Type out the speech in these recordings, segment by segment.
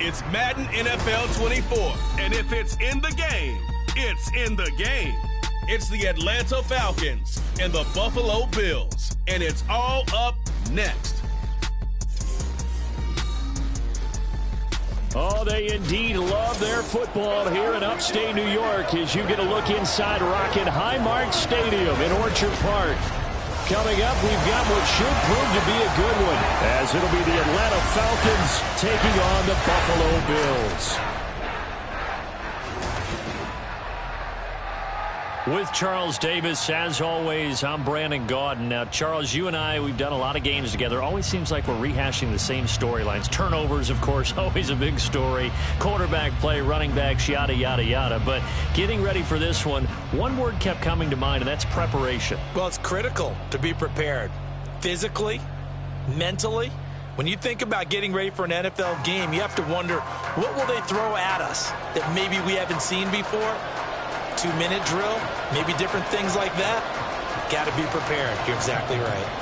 It's Madden NFL 24, and if it's in the game, it's in the game. It's the Atlanta Falcons and the Buffalo Bills, and it's all up next. Oh, they indeed love their football here in upstate New York as you get a look inside Rocket Highmark Stadium in Orchard Park. Coming up, we've got what should prove to be a good one, as it'll be the Atlanta Falcons taking on the Buffalo Bills. With Charles Davis, as always, I'm Brandon Gaudin. Now, Charles, you and I, we've done a lot of games together. Always seems like we're rehashing the same storylines. Turnovers, of course, always a big story. Quarterback play, running backs, yada, yada, yada. But getting ready for this one word kept coming to mind, and that's preparation. Well, it's critical to be prepared. Physically, mentally. When you think about getting ready for an NFL game, you have to wonder, what will they throw at us that maybe we haven't seen before? 2-minute drill, maybe different things like that. Got to be prepared. You're exactly right.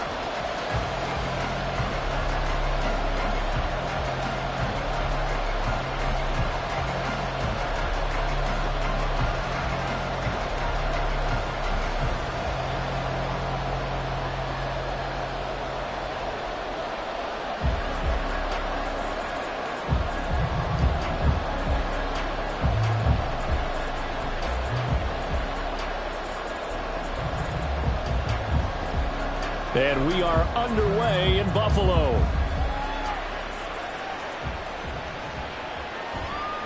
And we are underway in Buffalo.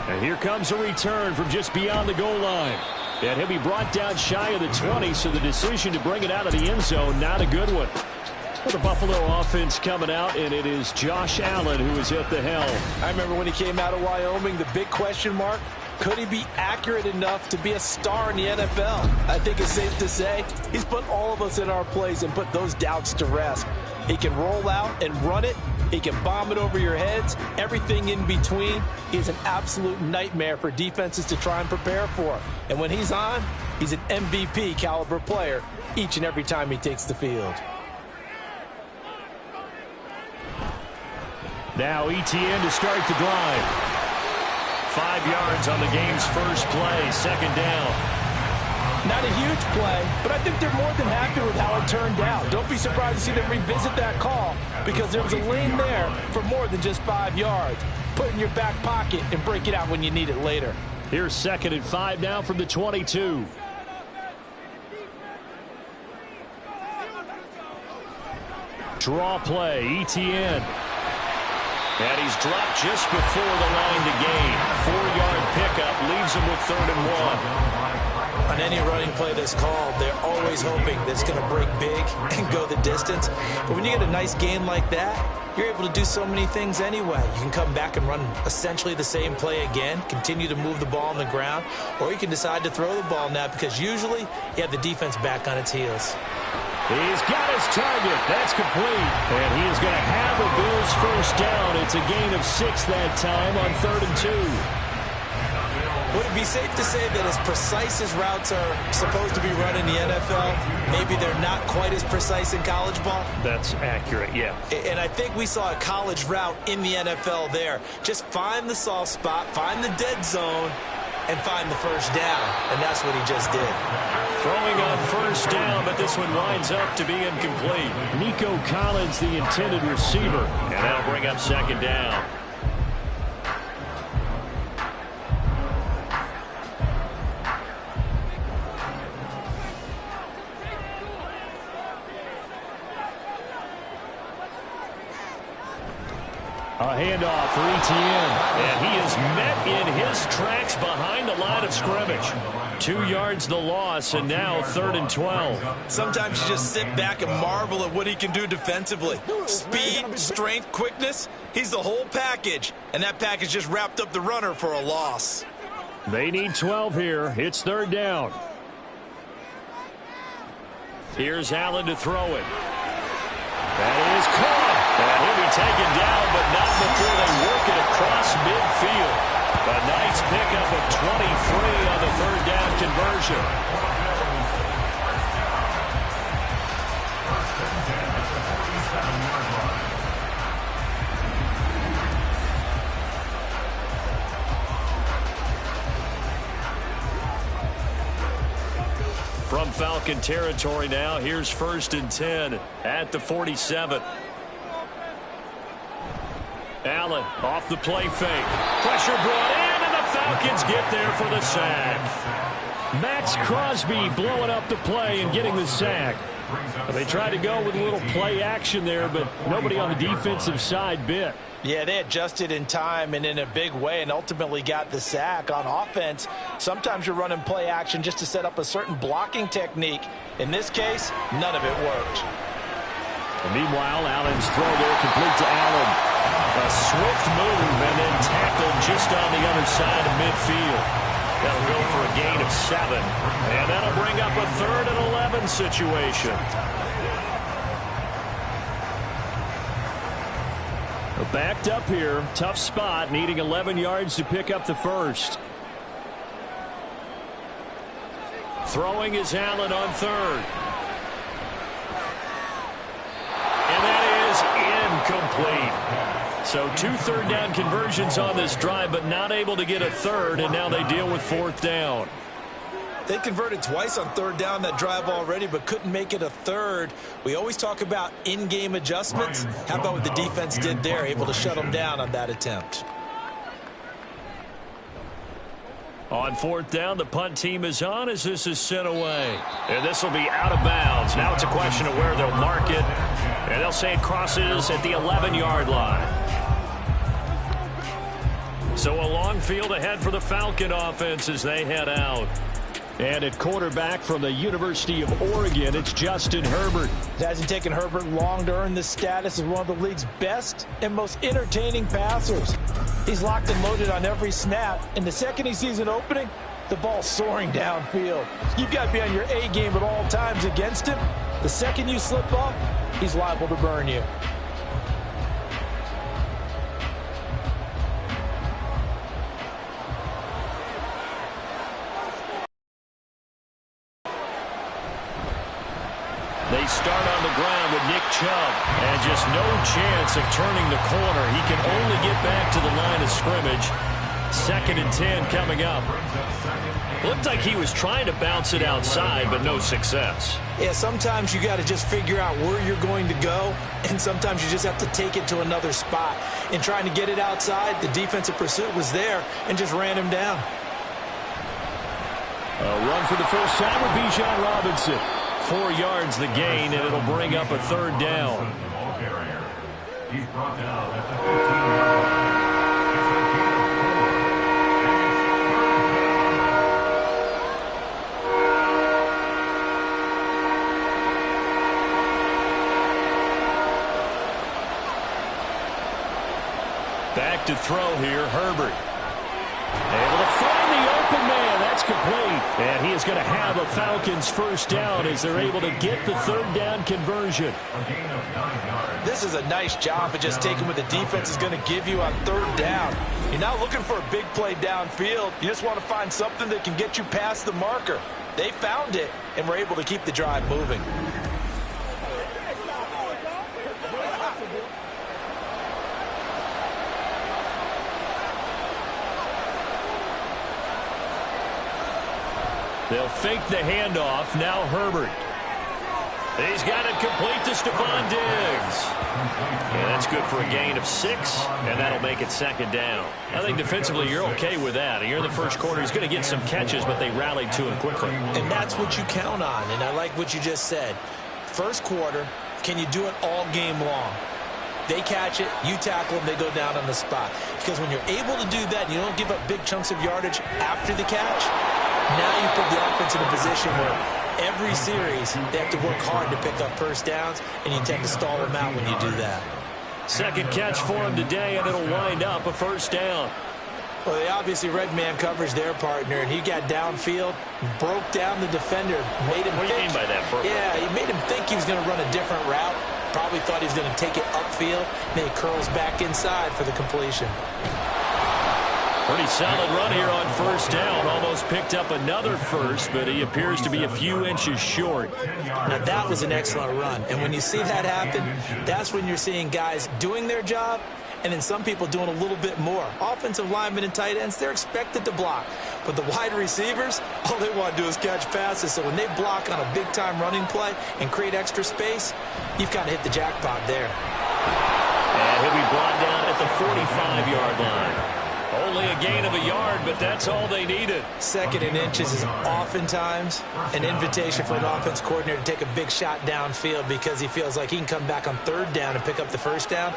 And here comes a return from just beyond the goal line. And he'll be brought down shy of the 20, so the decision to bring it out of the end zone, not a good one. Well, the Buffalo offense coming out, and it is Josh Allen who is at the helm. I remember when he came out of Wyoming, the big question mark, could he be accurate enough to be a star in the NFL? I think it's safe to say he's put all of us in our place and put those doubts to rest. He can roll out and run it. He can bomb it over your heads. Everything in between. He's an absolute nightmare for defenses to try and prepare for. And when he's on, he's an MVP caliber player each and every time he takes the field. Now ETN to start the drive. 5 yards on the game's first play, second down. Not a huge play, but I think they're more than happy with how it turned out. Don't be surprised to see them revisit that call because there was a lane there for more than just 5 yards. Put it in your back pocket and break it out when you need it later. Here's 2nd and 5 now from the 22. Draw play, ETN. And he's dropped just before the line to gain. 4-yard pickup leaves him with 3rd and 1. On any running play that's called, they're always hoping that it's going to break big and go the distance. But when you get a nice gain like that, you're able to do so many things anyway. You can come back and run essentially the same play again, continue to move the ball on the ground, or you can decide to throw the ball now because usually you have the defense back on its heels. He's got his target. That's complete. And he is going to have a Bills first down. It's a gain of 6 that time on 3rd and 2. Would it be safe to say that as precise as routes are supposed to be run in the NFL, maybe they're not quite as precise in college ball? That's accurate, yeah. And I think we saw a college route in the NFL there. Just find the soft spot, find the dead zone, and find the first down. And that's what he just did. Throwing on first down, but this one winds up to be incomplete. Nico Collins, the intended receiver. And that'll bring up 2nd down. A handoff for ETN. And he is met in his tracks behind the line of scrimmage. 2 yards the loss, and now 3rd and 12. Sometimes you just sit back and marvel at what he can do defensively. Speed, strength, quickness, he's the whole package. And that package just wrapped up the runner for a loss. They need 12 here. It's 3rd down. Here's Allen to throw it. That is caught. And he'll be taken down, but not before they work it across midfield. A nice pickup of 23 on the 3rd down conversion. From Falcon territory now, here's 1st and 10 at the 47. Allen off the play fake. Pressure brought in, and the Falcons get there for the sack. Max Crosby blowing up the play and getting the sack. They tried to go with a little play action there, but nobody on the defensive side bit. Yeah, they adjusted in time and in a big way and ultimately got the sack. On offense, sometimes you're running play action just to set up a certain blocking technique. In this case, none of it worked. And meanwhile, Allen's throw there complete to Allen. A swift move and then tackled just on the other side of midfield. That'll go for a gain of 7. And that'll bring up a 3rd and 11 situation. Backed up here. Tough spot. Needing 11 yards to pick up the first. Throwing is Allen on 3rd. And that is incomplete. So 2 third-down conversions on this drive, but not able to get a 3rd, and now they deal with 4th down. They converted twice on 3rd down that drive already, but couldn't make it a 3rd. We always talk about in-game adjustments. How about what the defense did there, able to shut them down on that attempt? On 4th down, the punt team is on as this is sent away. And this will be out of bounds. Now it's a question of where they'll mark it. And they'll say it crosses at the 11-yard line. So a long field ahead for the Falcon offense as they head out. And at quarterback from the University of Oregon, it's Justin Herbert. It hasn't taken Herbert long to earn this status as one of the league's best and most entertaining passers. He's locked and loaded on every snap, and the second he sees an opening, the ball's soaring downfield. You've got to be on your A game at all times against him. The second you slip up, he's liable to burn you. They start on the ground with Nick Chubb, and just no chance of turning the corner. He can only get back to the line of scrimmage. 2nd and 10 coming up. Looked like he was trying to bounce it outside, but no success. Yeah, sometimes you got to just figure out where you're going to go, and sometimes you just have to take it to another spot. In trying to get it outside, the defensive pursuit was there and just ran him down. A run for the first time with Bijan Robinson. 4 yards the gain, and it'll bring up a 3rd down. He's brought down at the 15-yard line. Back to throw here, Herbert. Able to find the open man. That's complete. And he is going to have a Falcons first down as they're able to get the 3rd down conversion. This is a nice job of just taking what the defense is going to give you on 3rd down. You're not looking for a big play downfield. You just want to find something that can get you past the marker. They found it and were able to keep the drive moving. They'll fake the handoff. Now Herbert. He's got it complete to Stephon Diggs. And that's good for a gain of 6, and that'll make it 2nd down. I think defensively you're okay with that. Here in the first quarter, he's going to get some catches, but they rallied to him quickly. And that's what you count on, and I like what you just said. First quarter, can you do it all game long? They catch it, you tackle them, they go down on the spot. Because when you're able to do that, and you don't give up big chunks of yardage after the catch, now you put the offense in a position where every series they have to work hard to pick up first downs, and you tend to stall them out when you do that. 2nd catch for him today, and it'll wind up a first down. Well, they obviously red man coverage their partner, and he got downfield, broke down the defender, made him What do you mean by that, bro? Yeah, he made him think he was going to run a different route. Probably thought he was going to take it upfield, and then he curls back inside for the completion. Pretty solid run here on first down. Almost picked up another first, but he appears to be a few inches short. Now, that was an excellent run. And when you see that happen, that's when you're seeing guys doing their job and then some people doing a little bit more. Offensive linemen and tight ends, they're expected to block. But the wide receivers, all they want to do is catch passes. So when they block on a big-time running play and create extra space, you've kind of hit the jackpot there. And he'll be brought down at the 45-yard line. Only a gain of a yard, but that's all they needed. 2nd and inches is oftentimes an invitation for an offense coordinator to take a big shot downfield because he feels like he can come back on 3rd down and pick up the 1st down.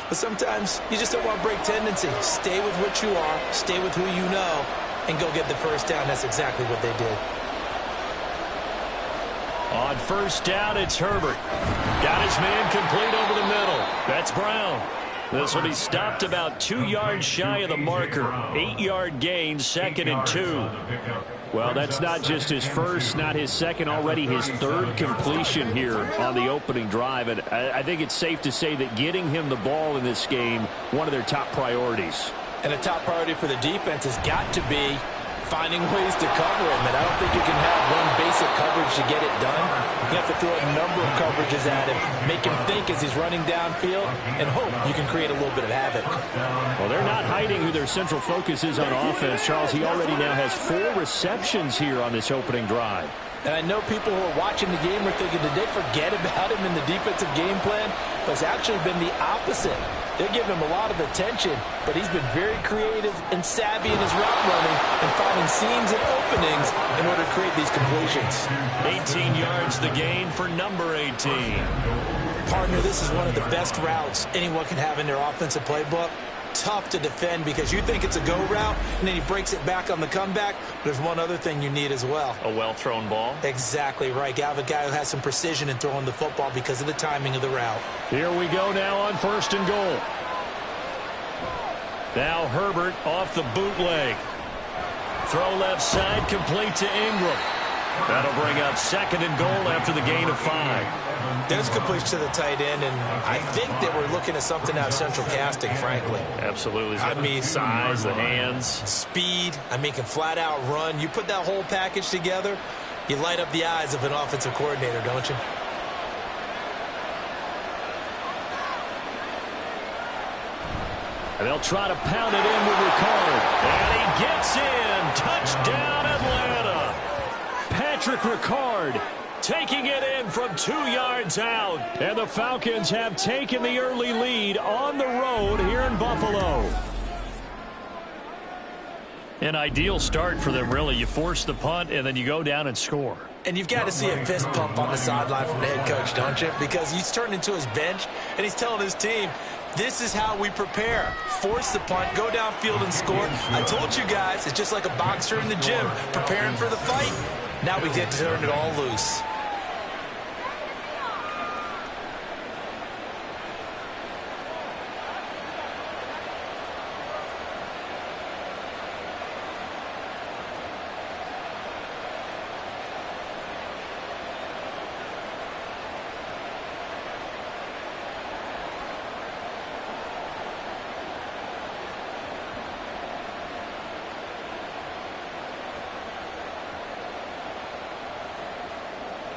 But sometimes you just don't want to break tendency. Stay with what you are, stay with who you know, and go get the 1st down. That's exactly what they did. On 1st down, it's Herbert. Got his man complete over the middle. That's Brown. This will be stopped about 2 yards shy of the marker. 8-yard gain, 2nd and 2. Well, that's not just his first, not his second, already his 3rd completion here on the opening drive. And I think it's safe to say that getting him the ball in this game, one of their top priorities. And a top priority for the defense has got to be finding ways to cover him. And I don't think you can have one basic coverage to get it done. You have to throw a number of coverages at him, make him think as he's running downfield, and hope you can create a little bit of havoc. Well, they're not hiding who their central focus is on offense. Charles, he already now has 4 receptions here on this opening drive. And I know people who are watching the game are thinking, did they forget about him in the defensive game plan? But it's actually been the opposite. They're giving him a lot of attention, but he's been very creative and savvy in his route running and finding seams and openings in order to create these completions. 18 yards the gain for number 18. Partner, this is one of the best routes anyone can have in their offensive playbook. Tough to defend because you think it's a go route, and then he breaks it back on the comeback. There's one other thing you need as well. A well-thrown ball? Exactly right. You have a guy who has some precision in throwing the football because of the timing of the route. Here we go now on 1st and goal. Now Herbert off the bootleg. Throw left side, complete to Ingram. That'll bring up 2nd and goal after the gain of 5. There's completion to the tight end, and I think that we're looking at something out of central casting, frankly. Absolutely. I mean, size, the hands. Speed. I mean, can flat out run. You put that whole package together, you light up the eyes of an offensive coordinator, don't you? And they'll try to pound it in with Ricard. And he gets in. Touchdown, Atlanta. Patrick Ricard taking it in from 2 yards out. And the Falcons have taken the early lead on the road here in Buffalo. An ideal start for them, really. You force the punt, and then you go down and score. And you've got to see a fist pump on the sideline from the head coach, don't you? Because he's turned into his bench, and he's telling his team, this is how we prepare. Force the punt, go downfield and score. I told you guys, it's just like a boxer in the gym preparing for the fight. Now we get to turn it all loose.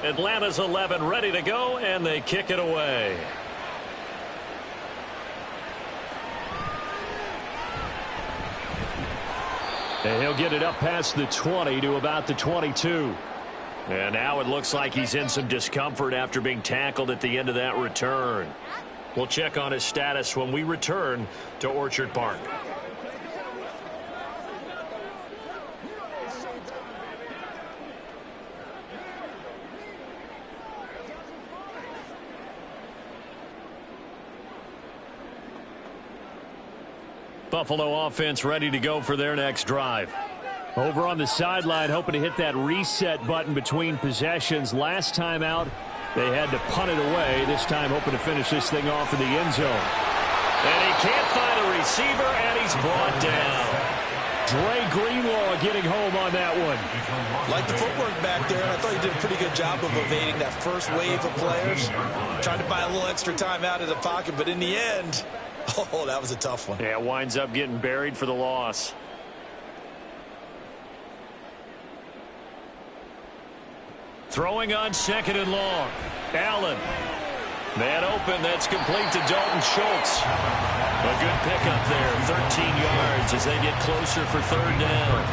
Atlanta's 11 ready to go, and they kick it away. And he'll get it up past the 20 to about the 22. And now it looks like he's in some discomfort after being tackled at the end of that return. We'll check on his status when we return to Orchard Park. Buffalo offense ready to go for their next drive. Over on the sideline, hoping to hit that reset button between possessions. Last time out, they had to punt it away. This time, hoping to finish this thing off in the end zone. And he can't find a receiver, and he's brought down. Dre Greenlaw getting home on that one. Like the footwork back there, and I thought he did a pretty good job of evading that first wave of players. Trying to buy a little extra time out of the pocket, but in the end, oh, that was a tough one. Yeah, winds up getting buried for the loss. Throwing on 2nd and long. Allen Man open, that's complete to Dalton Schultz. A good pickup there, 13 yards as they get closer for third down.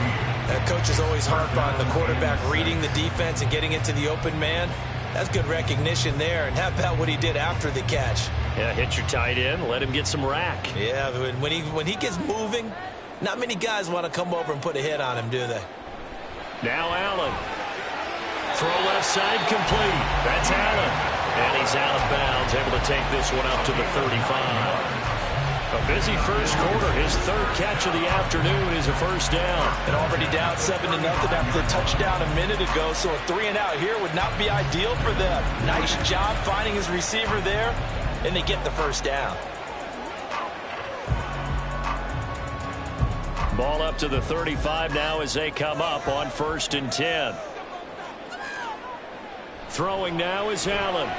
Coaches always harp on the quarterback reading the defense and getting it to the open man. That's good recognition there. And how about what he did after the catch? Yeah, hit your tight end, let him get some rack. Yeah, when he gets moving, not many guys want to come over and put a hit on him, do they? Now Allen. Throw left side complete. That's Allen. And he's out of bounds, able to take this one up to the 35. A busy first quarter. His third catch of the afternoon is a first down. And already down 7-0 after the touchdown a minute ago, so a 3-and-out here would not be ideal for them. Nice job finding his receiver there, and they get the first down. Ball up to the 35 now as they come up on 1st and 10. Throwing now is Allen.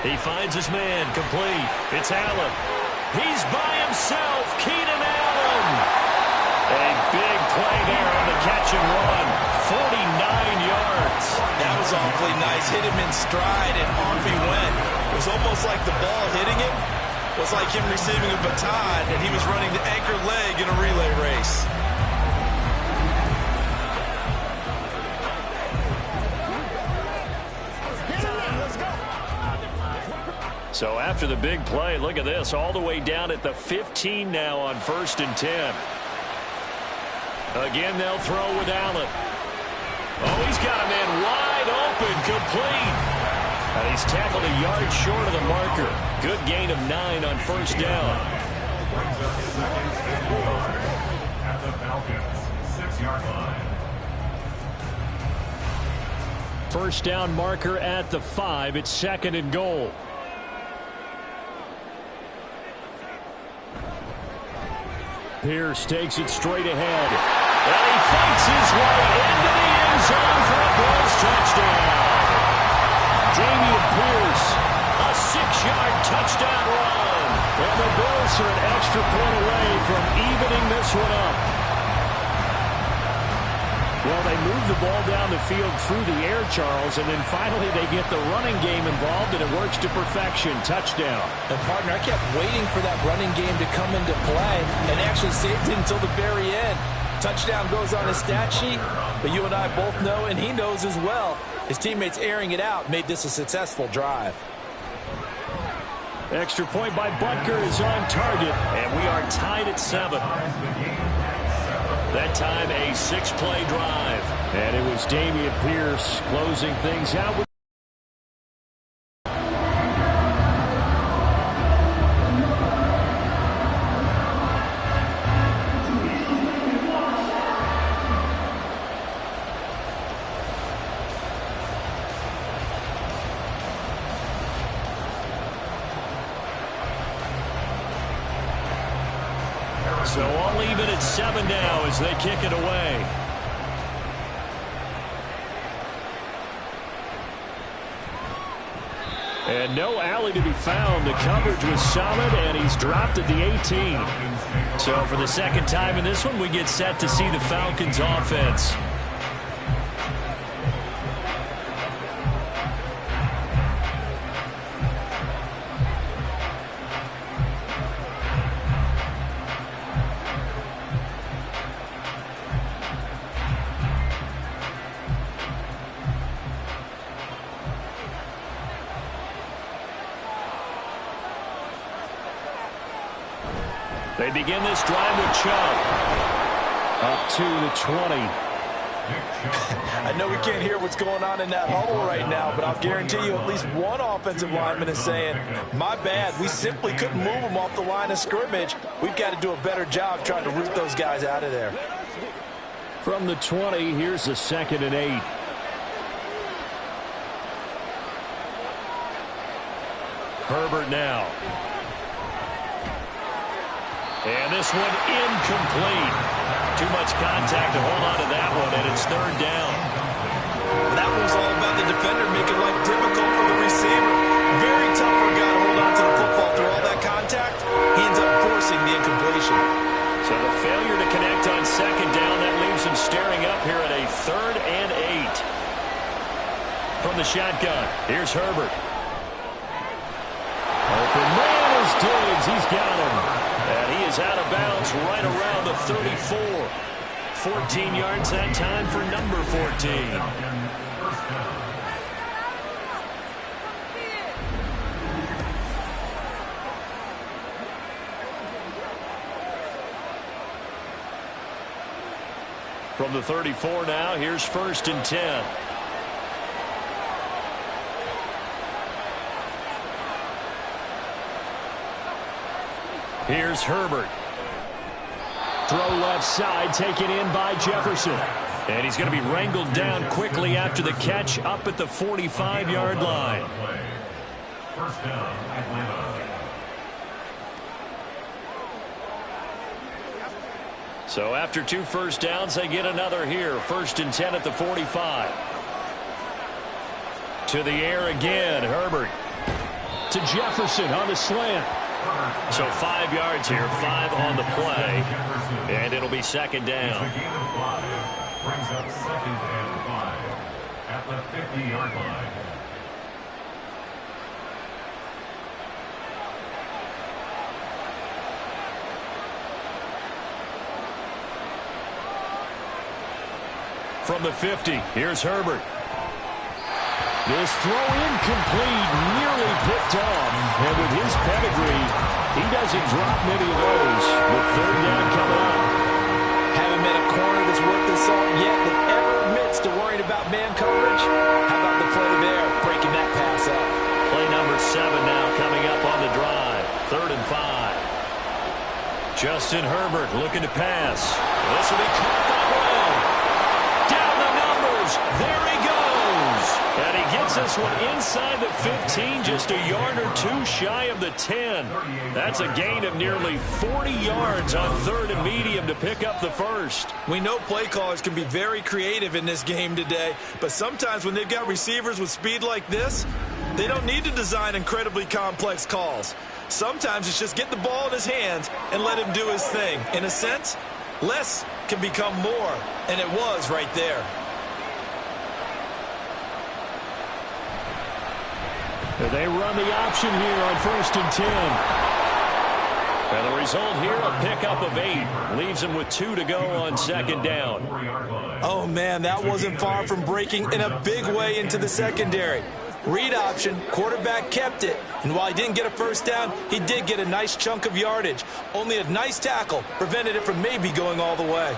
He finds his man complete. It's Allen. He's by himself. Keenan Allen. A big play there on the catch and run. 49 yards. That was awfully nice. Hit him in stride, and off he went. It was almost like the ball hitting him was like him receiving a baton, and he was running the anchor leg in a relay race. So after the big play, look at this, all the way down at the 15 now on 1st and 10. Again, they'll throw with Allen. Oh, he's got a man wide open, complete. And he's tackled a yard short of the marker. Good gain of 9 on 1st down. At the Falcons, 6-yard line. First down marker at the 5. It's 2nd and goal. Pierce takes it straight ahead. And he fights his way into the end zone for a Bills touchdown. Dameon Pierce, a 6-yard touchdown run. And the Bills are an extra point away from evening this one up. Well, they move the ball down the field through the air, Charles, and then finally they get the running game involved, and it works to perfection. Touchdown. And, partner, I kept waiting for that running game to come into play and actually saved it until the very end. Touchdown goes on his stat sheet, but you and I both know, and he knows as well, his teammates airing it out made this a successful drive. Extra point by Butker is on target, and we are tied at 7. That time a 6-play drive. And it was Dameon Pierce closing things out with so all even at 7 now as they kick it away. And no alley to be found. The coverage was solid, and he's dropped at the 18. So for the second time in this one, we get set to see the Falcons offense. They begin this drive with Chubb. Up to the 20. I know we can't hear what's going on in that huddle right now, but I'll guarantee you at least one offensive lineman is saying, my bad, we simply couldn't move them off the line of scrimmage. We've got to do a better job trying to root those guys out of there. From the 20, here's a 2nd and 8. Herbert now. And this one incomplete. Too much contact to hold on to that one, and it's 3rd down. That was all about the defender making life difficult for the receiver. Very tough for a guy to hold on to the football through all that contact. He ends up forcing the incompletion. So the failure to connect on 2nd down, that leaves him staring up here at a 3rd and 8. From the shotgun, here's Herbert. Open man is Diggs. He's got him. And he is out of bounds right around the 34. 14 yards that time for number 14. From the 34 now, here's 1st and 10. Here's Herbert. Throw left side, taken in by Jefferson. And he's going to be wrangled down quickly after the catch up at the 45-yard line. First down, Atlanta. So after 2 first downs, they get another here. 1st and 10 at the 45. To the air again, Herbert. To Jefferson on the slant. So 5 yards here, 5 on the play. And it'll be 2nd down. Brings up 2nd and 5 at the 50-yard line. From the 50, here's Herbert. This throw incomplete, nearly picked off. And with his pedigree, he doesn't drop many of those. With 3rd down coming up. Haven't met a corner that's worth the salt yet that ever admits to worrying about man coverage. How about the play there, breaking that pass up? Play number 7 now coming up on the drive. 3rd and 5. Justin Herbert looking to pass. This will be caught by Brown. Down the numbers. There he goes. And he gets this one inside the 15, just a yard or 2 shy of the 10. That's a gain of nearly 40 yards on 3rd and medium to pick up the 1st. We know play callers can be very creative in this game today, but sometimes when they've got receivers with speed like this, they don't need to design incredibly complex calls. Sometimes it's just get the ball in his hands and let him do his thing. In a sense, less can become more, and it was right there. They run the option here on 1st and 10. And the result here, a pickup of 8. Leaves him with 2 to go on 2nd down. Oh, man, that wasn't far from breaking in a big way into the secondary. Read option, quarterback kept it. And while he didn't get a 1st down, he did get a nice chunk of yardage. Only a nice tackle prevented it from maybe going all the way.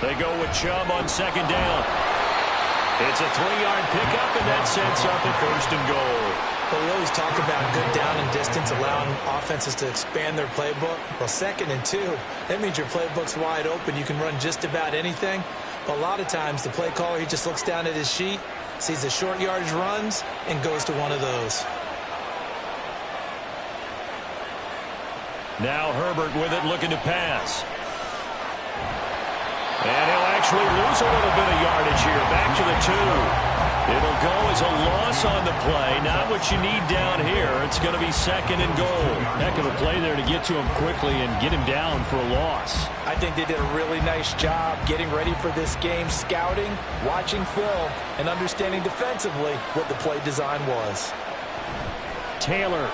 They go with Chubb on 2nd down. It's a 3-yard pickup, and that sets up a 1st and goal. But we always talk about good down and distance, allowing offenses to expand their playbook. Well, 2nd and 2, that means your playbook's wide open. You can run just about anything. But a lot of times, the play caller, he just looks down at his sheet, sees the short yardage runs, and goes to one of those. Now Herbert with it, looking to pass. And he'll actually lose a little bit of yardage here. Back to the 2. It'll go as a loss on the play. Not what you need down here. It's going to be 2nd and goal. Heck of a play there to get to him quickly and get him down for a loss. I think they did a really nice job getting ready for this game, scouting, watching film, and understanding defensively what the play design was. Taylor.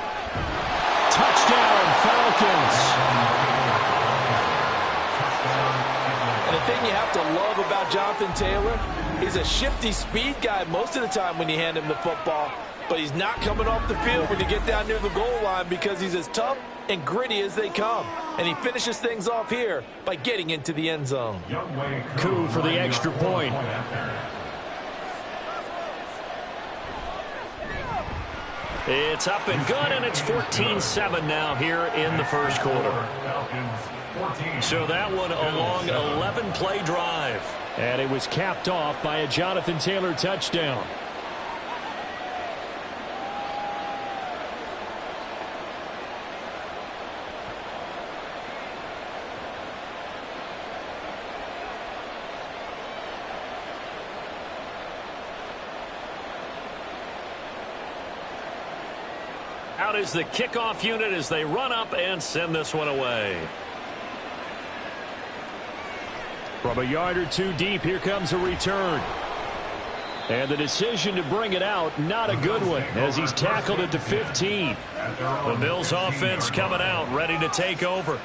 Touchdown, Falcons. And the thing you have to love about Jonathan Taylor, he's a shifty speed guy most of the time when you hand him the football, but he's not coming off the field when you get down near the goal line because he's as tough and gritty as they come. And he finishes things off here by getting into the end zone. Coup for the extra point. It's up and good, and it's 14-7 now here in the 1st quarter. So that one a long 11-play drive. And it was capped off by a Jonathan Taylor touchdown. Out is the kickoff unit as they run up and send this one away. From a yard or 2 deep, here comes a return. And the decision to bring it out, not a good one, as he's tackled it to 15. The Bills offense coming out, ready to take over.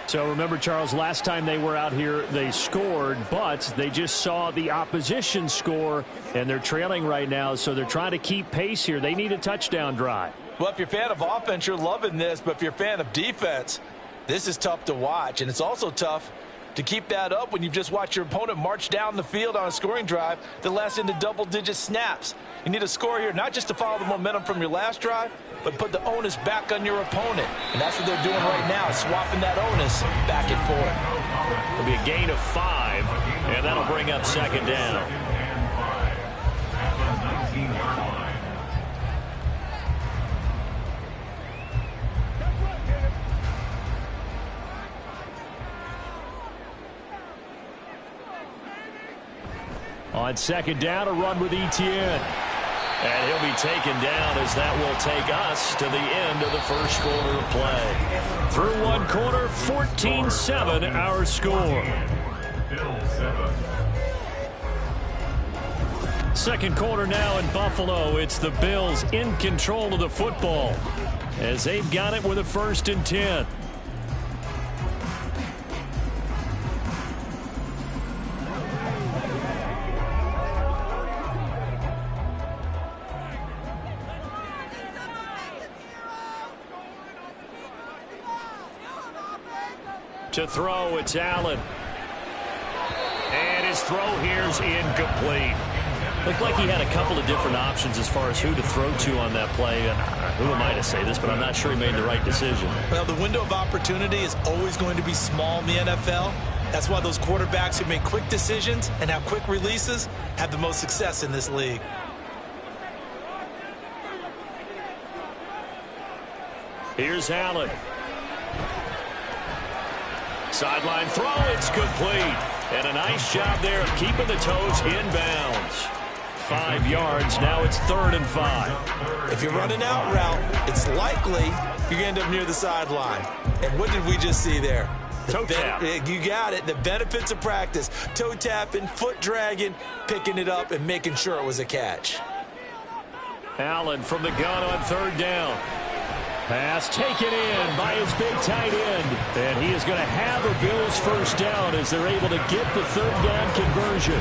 So remember, Charles, last time they were out here, they scored, but they just saw the opposition score, and they're trailing right now, so they're trying to keep pace here. They need a touchdown drive. Well, if you're a fan of offense, you're loving this, but if you're a fan of defense, this is tough to watch, and it's also tough to keep that up when you've just watched your opponent march down the field on a scoring drive that lasts into double-digit snaps. You need a score here, not just to follow the momentum from your last drive, but put the onus back on your opponent. And that's what they're doing right now, swapping that onus back and forth. It'll be a gain of 5, and that'll bring up second down. On second down, a run with Etienne. And he'll be taken down as that will take us to the end of the first quarter of play. Through one quarter, 14-7 our score. Second quarter now in Buffalo. It's the Bills in control of the football as they've got it with a 1st and 10. To throw, it's Allen. And his throw here's incomplete. Looked like he had a couple of different options as far as who to throw to on that play. And who am I to say this, but I'm not sure he made the right decision. Well, the window of opportunity is always going to be small in the NFL. That's why those quarterbacks who make quick decisions and have quick releases have the most success in this league. Here's Allen. Sideline throw, it's complete. And a nice job there of keeping the toes inbounds. 5 yards, now it's 3rd and 5. If you're running out route, it's likely you're going to end up near the sideline. And what did we just see there? Toe tap. You got it. The benefits of practice. Toe tapping, foot dragging, picking it up, and making sure it was a catch. Allen from the gun on 3rd down. Pass taken in by his big tight end. And he is going to have a Bills 1st down as they're able to get the 3rd down conversion.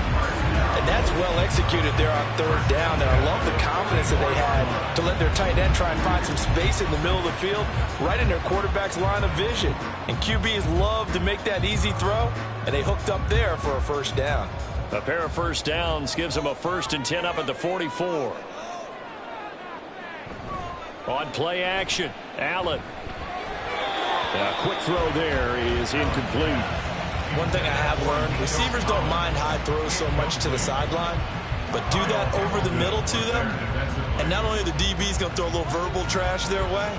And that's well executed there on 3rd down. And I love the confidence that they had to let their tight end try and find some space in the middle of the field, right in their quarterback's line of vision. And QBs love to make that easy throw, and they hooked up there for a 1st down. A pair of 1st downs gives them a 1st and 10 up at the 44. On play action, Allen. A quick throw there is incomplete. One thing I have learned, receivers don't mind high throws so much to the sideline, but do that over the middle to them, and not only are the DBs going to throw a little verbal trash their way,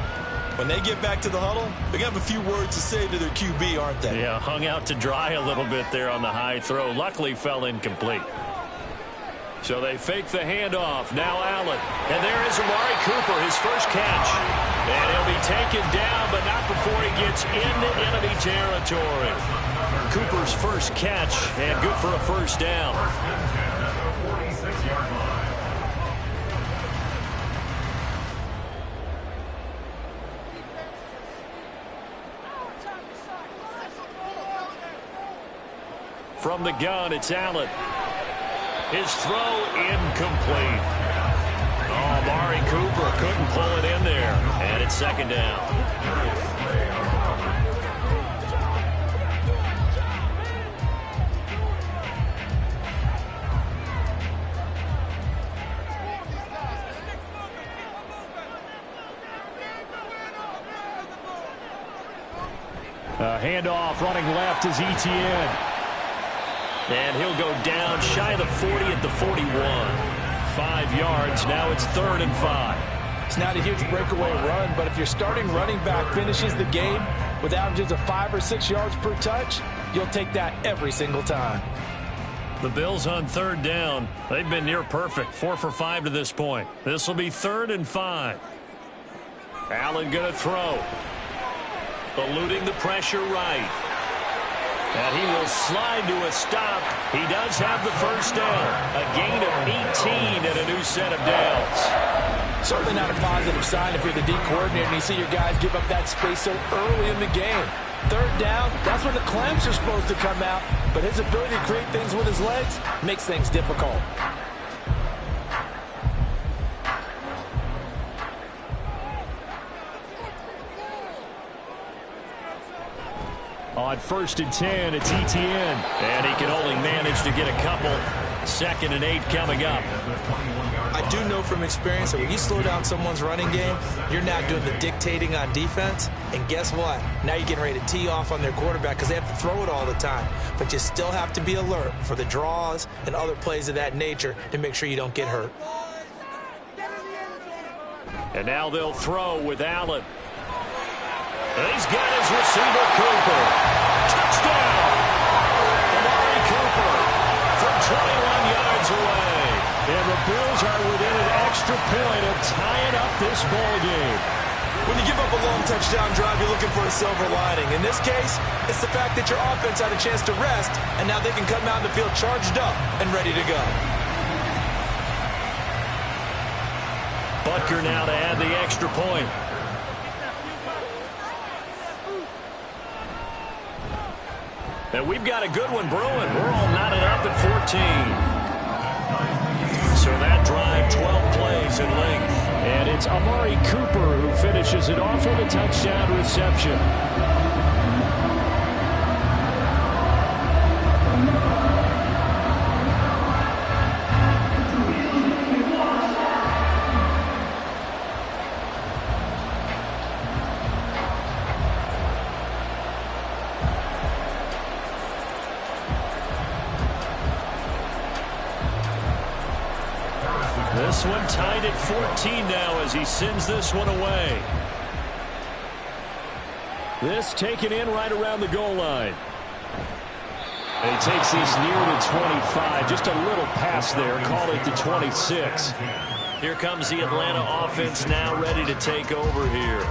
when they get back to the huddle, they're going to have a few words to say to their QB, aren't they? Yeah, hung out to dry a little bit there on the high throw. Luckily fell incomplete. So they fake the handoff. Now Allen. And there is Amari Cooper, his first catch. And he'll be taken down, but not before he gets into enemy territory. Cooper's first catch, and good for a 1st down. From the gun, it's Allen. His throw incomplete. Oh, Amari Cooper couldn't pull it in there. And it's 2nd down. Handoff running left is Etienne. And he'll go down shy of the 40 at the 41. 5 yards. Now it's 3rd and 5. It's not a huge breakaway run, but if your starting running back finishes the game with averages of 5 or 6 yards per touch, you'll take that every single time. The Bills on 3rd down. They've been near perfect. 4 for 5 to this point. This will be 3rd and 5. Allen going to throw. Eluding the pressure right. And he will slide to a stop. He does have the 1st down. A gain of new set of downs. Certainly not a positive sign if you're the D coordinator and you see your guys give up that space so early in the game. Third down, that's when the clamps are supposed to come out, but his ability to create things with his legs makes things difficult. On 1st and 10, it's Etienne. And he can only manage to get a couple. 2nd and 8 coming up. I do know from experience that when you slow down someone's running game, you're not doing the dictating on defense. And guess what? Now you're getting ready to tee off on their quarterback because they have to throw it all the time. But you still have to be alert for the draws and other plays of that nature to make sure you don't get hurt. And now they'll throw with Allen. And he's got his receiver, Cooper. Touchdown! Amari Cooper from 21 yards away. And the Bills are within an extra point of tying up this ball game. When you give up a long touchdown drive, you're looking for a silver lining. In this case, it's the fact that your offense had a chance to rest, and now they can come out in the field charged up and ready to go. Butker now to add the extra point. And we've got a good one brewing. We're all knotted up at 14. So that drive, 12 plays in length. And it's Amari Cooper who finishes it off with a touchdown reception. This one tied at 14 now as he sends this one away. This taken in right around the goal line. And he takes this near to 25. Just a little pass there. Call it to 26. Here comes the Atlanta offense now ready to take over here.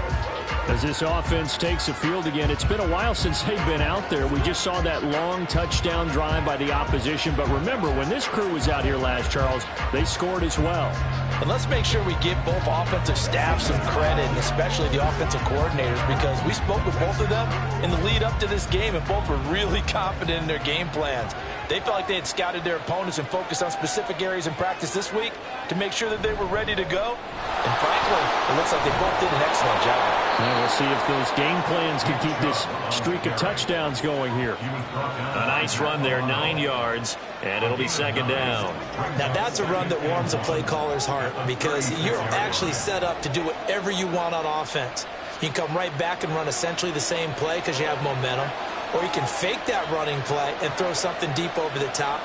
As this offense takes the field again, it's been a while since they've been out there. We just saw that long touchdown drive by the opposition. But remember, when this crew was out here last, Charles, they scored as well. And let's make sure we give both offensive staffs some credit, and especially the offensive coordinators, because we spoke with both of them in the lead up to this game, and both were really confident in their game plans. They felt like they had scouted their opponents and focused on specific areas in practice this week to make sure that they were ready to go. And frankly, it looks like they both did an excellent job. Now we'll see if those game plans can keep this streak of touchdowns going here. A nice run there, 9 yards, and it'll be 2nd down. Now that's a run that warms a play caller's heart because you're actually set up to do whatever you want on offense. You can come right back and run essentially the same play because you have momentum, or you can fake that running play and throw something deep over the top,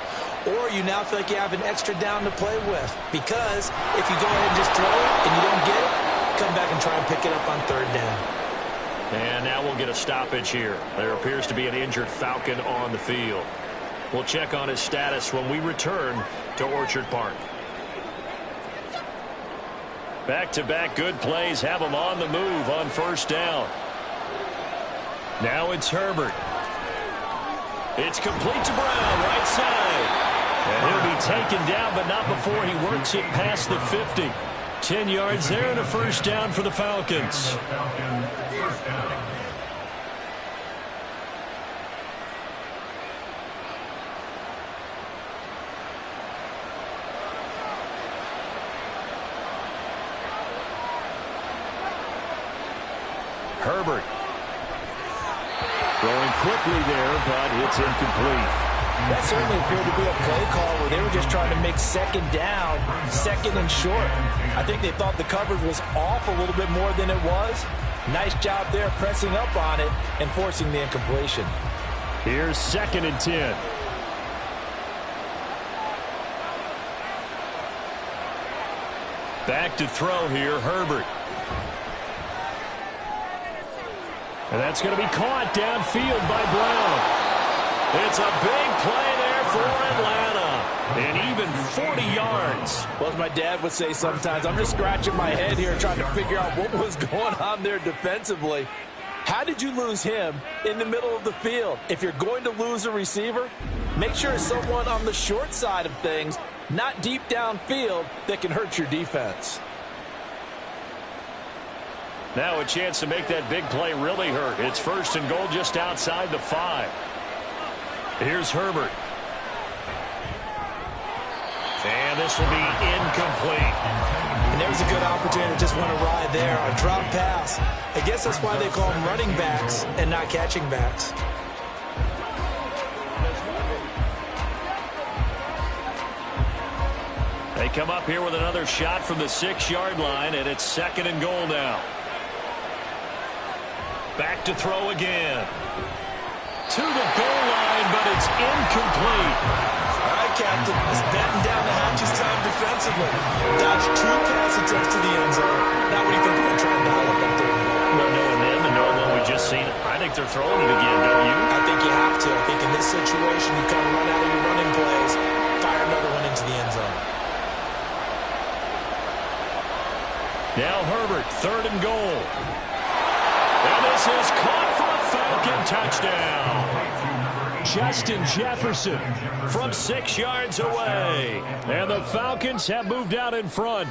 or you now feel like you have an extra down to play with because if you go ahead and just throw it and you don't get it, come back and try and pick it up on 3rd down. And now we'll get a stoppage here. There appears to be an injured Falcon on the field. We'll check on his status when we return to Orchard Park. Back-to-back good plays have him on the move on 1st down. Now it's Herbert. It's complete to Brown, right side. And he'll be taken down, but not before he works it past the 50. 10 yards there and a 1st down for the Falcons. Herbert. Throwing quickly there, but it's incomplete. That certainly appeared to be a play call where they were just trying to make 2nd down, 2nd and short. I think they thought the coverage was off a little bit more than it was. Nice job there pressing up on it and forcing the incompletion. Here's 2nd and 10. Back to throw here, Herbert. And that's going to be caught downfield by Brown. It's a big play there for Atlanta. And even 40 yards. Well, as my dad would say sometimes, I'm just scratching my head here trying to figure out what was going on there defensively. How did you lose him in the middle of the field? If you're going to lose a receiver, make sure it's someone on the short side of things not deep downfield, that can hurt your defense. Now a chance to make that big play really hurt. It's 1st and goal just outside the 5. Here's Herbert. And this will be incomplete. And there's a good opportunity to just want to ride there on a drop pass. I guess that's why they call them running backs and not catching backs. They come up here with another shot from the 6-yard line, and it's 2nd and goal now. Back to throw again. To the goal line, but it's incomplete. All right, Captain. It's batten down the hatches time defensively. Dodged 2 pass attempts to the end zone. Now what do you think they're going to try and dial up on 3rd and goal? Well, knowing them and knowing what we just seen, I think they're throwing it again, don't you? I think you have to. I think in this situation, you kind of run out of your running plays, fire another one into the end zone. Now Herbert, 3rd and goal. And this is caught for a Falcon touchdown. Justin Jefferson from 6 yards away. And the Falcons have moved out in front.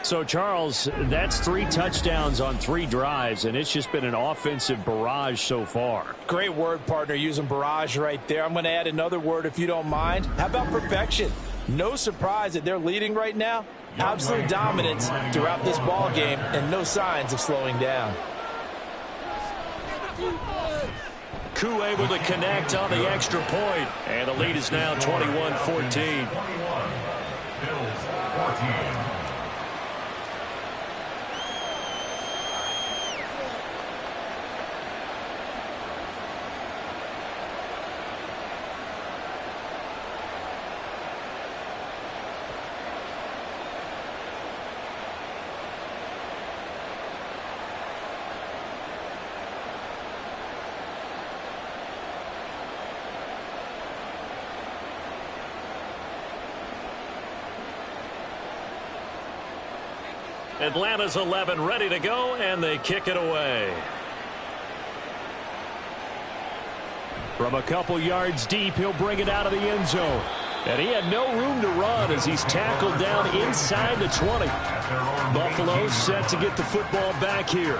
So, Charles, that's 3 touchdowns on 3 drives, and it's just been an offensive barrage so far. Great word, partner, using barrage right there. I'm going to add another word if you don't mind. How about perfection? No surprise that they're leading right now. Absolute dominance throughout this ball game and no signs of slowing down. Koo able to connect on the extra point, and the lead is now 21-14. Bills 14. Atlanta's 11 ready to go, and they kick it away. From a couple yards deep, he'll bring it out of the end zone. And he had no room to run as he's tackled down inside the 20. Buffalo set to get the football back here.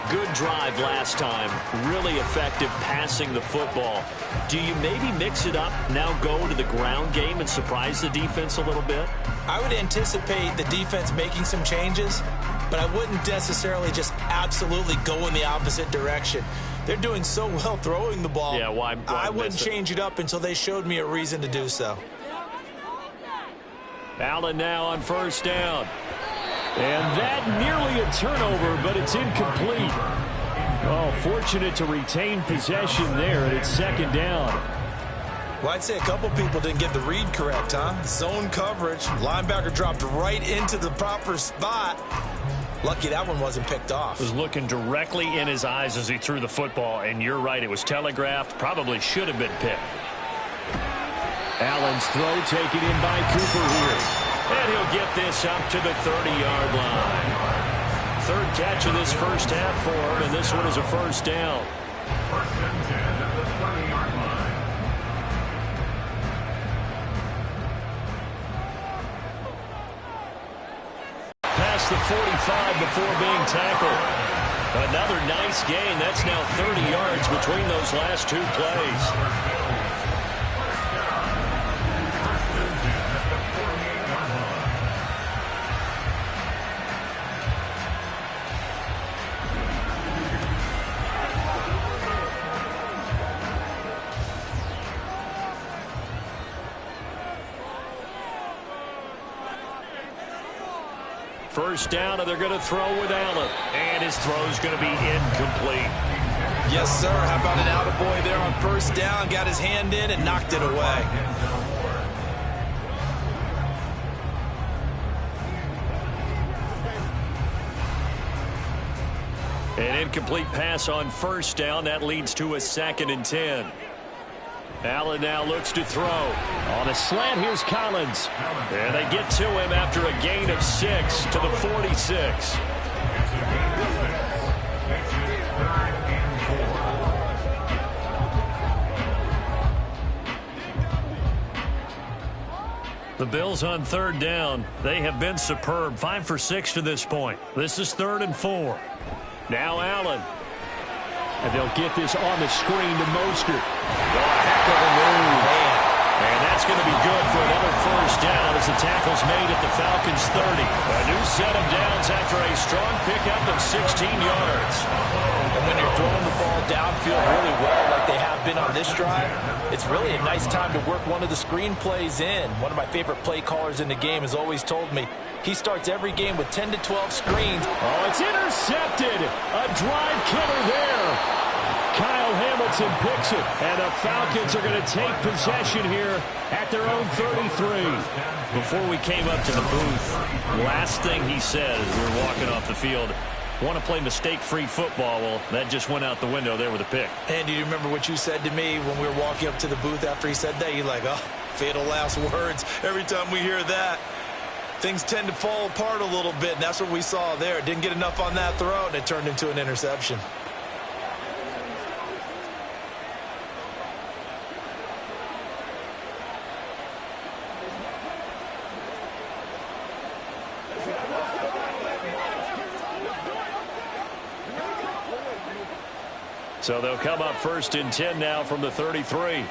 Good drive last time. Really effective passing the football. Do you maybe mix it up, now go to the ground game and surprise the defense a little bit? I would anticipate the defense making some changes, but I wouldn't necessarily just absolutely go in the opposite direction. They're doing so well throwing the ball. Yeah, why I wouldn't change it up until they showed me a reason to do so. Allen now on 1st down. And that nearly a turnover, but it's incomplete. Oh, fortunate to retain possession there, and it's 2nd down. Well, I'd say a couple people didn't get the read correct, huh? Zone coverage. Linebacker dropped right into the proper spot. Lucky that one wasn't picked off. Was looking directly in his eyes as he threw the football, and you're right, it was telegraphed. Probably should have been picked. Allen's throw taken in by Cooper here. And he'll get this up to the 30-yard line. 3rd catch of this first half for him, and this one is a 1st down. 1st and 10 at the 20-yard line. Past the 45 before being tackled. Another nice gain. That's now 30 yards between those last 2 plays. First down, and they're going to throw with Allen. And his throw's going to be incomplete. Yes, sir. How about an attaboy there on 1st down? Got his hand in and knocked it away. An incomplete pass on 1st down. That leads to a 2nd and 10. Allen now looks to throw. On a slant, here's Collins. And they get to him after a gain of 6 to the 46. The Bills on third down. They have been superb. 5 for 6 to this point. This is 3rd and 4. Now Allen. And they'll get this on the screen to Mostert. Oh, a heck of a move. And that's going to be good for another first down as the tackle's made at the Falcons' 30. A new set of downs after a strong pickup of 16 yards. And when you're throwing the ball downfield really well like they have been on this drive, it's really a nice time to work one of the screen plays in. One of my favorite play callers in the game has always told me he starts every game with 10 to 12 screens. Oh, it's intercepted. A drive killer there. Kyle Hamilton picks it, and the Falcons are going to take possession here at their own 33. Before we came up to the booth, last thing he said as we were walking off the field, want to play mistake-free football. Well, that just went out the window there with a pick. And do you remember what you said to me when we were walking up to the booth after he said that? You're like, oh, fatal last words. Every time we hear that, things tend to fall apart a little bit, and that's what we saw there. Didn't get enough on that throw, and it turned into an interception. So they'll come up 1st and 10 now from the 33.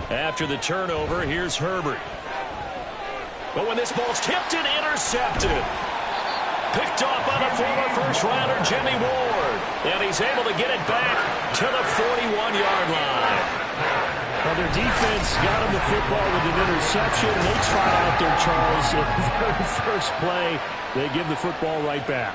After the turnover, here's Herbert. But when this ball's tipped and intercepted. Picked off by the former first-rounder Jimmy Ward. And he's able to get it back to the 41-yard line. Well, their defense got him the football with an interception. They try out there, Charles. At the very first play, they give the football right back.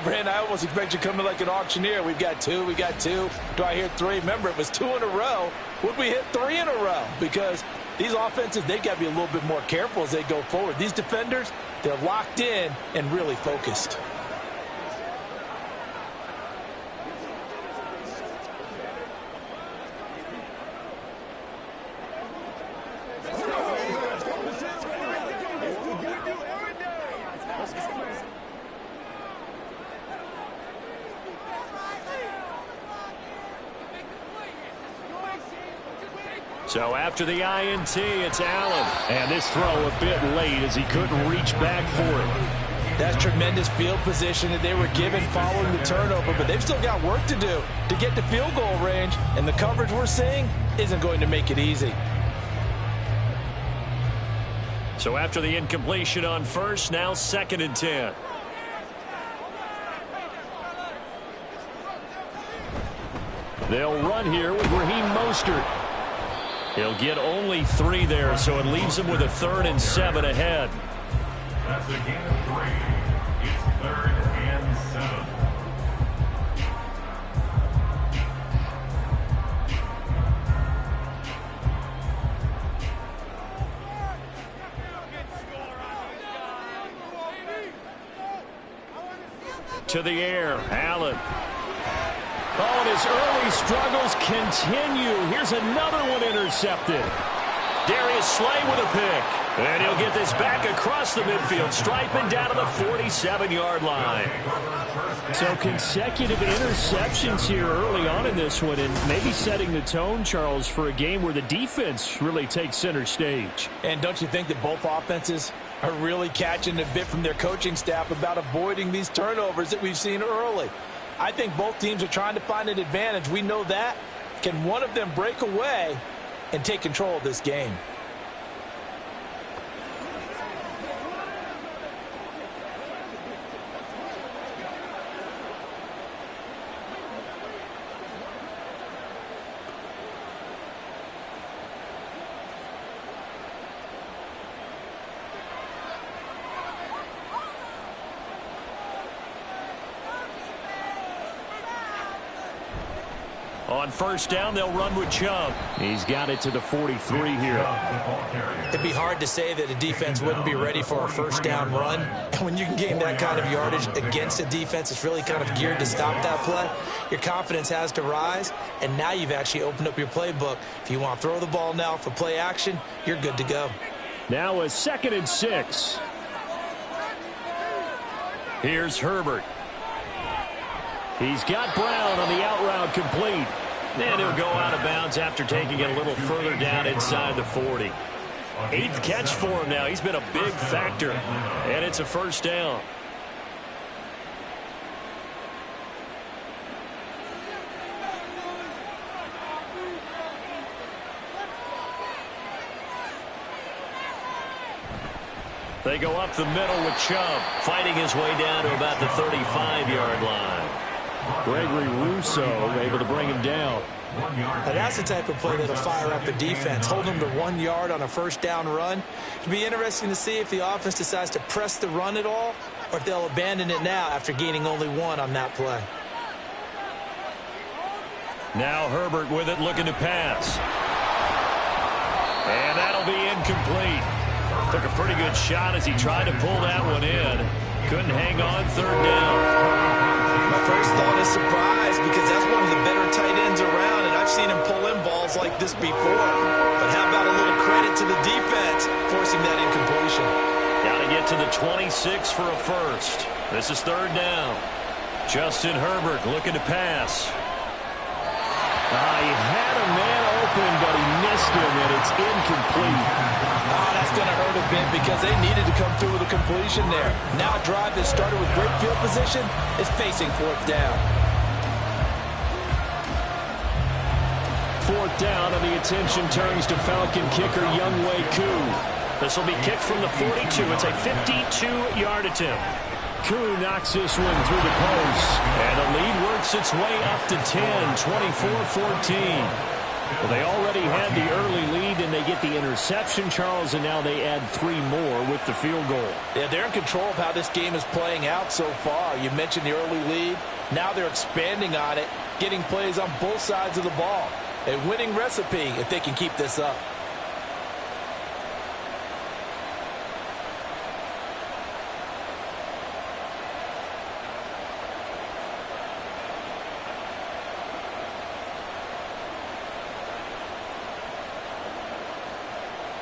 Brandon, I almost expect you to come in like an auctioneer. We've got two. Do I hear 3? Remember, it was 2 in a row. Would we hit 3 in a row? Because these offenses, they've got to be a little bit more careful as they go forward. These defenders, they're locked in and really focused. So after the INT, it's Allen. And this throw a bit late as he couldn't reach back for it. That's tremendous field position that they were given following the turnover, but they've still got work to do to get to field goal range, and the coverage we're seeing isn't going to make it easy. So after the incompletion on first, now 2nd and 10. They'll run here with Raheem Mostert. He'll get only 3 there, so it leaves him with a 3rd and 7 ahead. That's a gain of 3. It's 3rd and 7. To the air, Allen. Oh, and his early struggles continue. Here's another one intercepted. Darius Slay with a pick. And he'll get this back across the midfield stripe and down to the 47-yard line. So consecutive interceptions here early on in this one, and maybe setting the tone, Charles, for a game where the defense really takes center stage. And don't you think that both offenses are really catching a bit from their coaching staff about avoiding these turnovers that we've seen early? I think both teams are trying to find an advantage. We know that. Can one of them break away and take control of this game? On first down, they'll run with Chubb. He's got it to the 43 here. It'd be hard to say that a defense wouldn't be ready for a first down run. And when you can gain that kind of yardage against a defense that's really kind of geared to stop that play, your confidence has to rise, and now you've actually opened up your playbook. If you want to throw the ball now for play action, you're good to go. Now a 2nd and 6. Here's Herbert. He's got Brown on the out route complete. And he'll go out of bounds after taking it a little further down inside the 40. 8th catch for him now. He's been a big factor. And it's a first down. They go up the middle with Chubb, fighting his way down to about the 35-yard line. Gregory Rousseau able to bring him down. Now that's the type of play that'll fire up a defense. Hold them to 1 yard on a first down run. It'll be interesting to see if the offense decides to press the run at all or if they'll abandon it now after gaining only 1 on that play. Now Herbert with it, looking to pass. And that'll be incomplete. Took a pretty good shot as he tried to pull that one in. Couldn't hang on, third down. My first thought is surprise because that's one of the better tight ends around, and I've seen him pull in balls like this before. But how about a little credit to the defense forcing that incompletion? Got to get to the 26 for a first. This is third down. Justin Herbert looking to pass. He had a man open, but he missed him, and it's incomplete. That's going to hurt a bit because they needed to come through with a completion there. Now a drive that started with great field position is facing fourth down. Fourth down, and the attention turns to Falcon kicker Younghoe Koo. This will be kicked from the 42. It's a 52-yard attempt. Koo knocks this one through the post. And the lead works its way up to 10, 24-14. Well, they already had the early lead, and they get the interception, Charles, and now they add 3 more with the field goal. Yeah, they're in control of how this game is playing out so far. You mentioned the early lead. Now they're expanding on it, getting plays on both sides of the ball. A winning recipe if they can keep this up.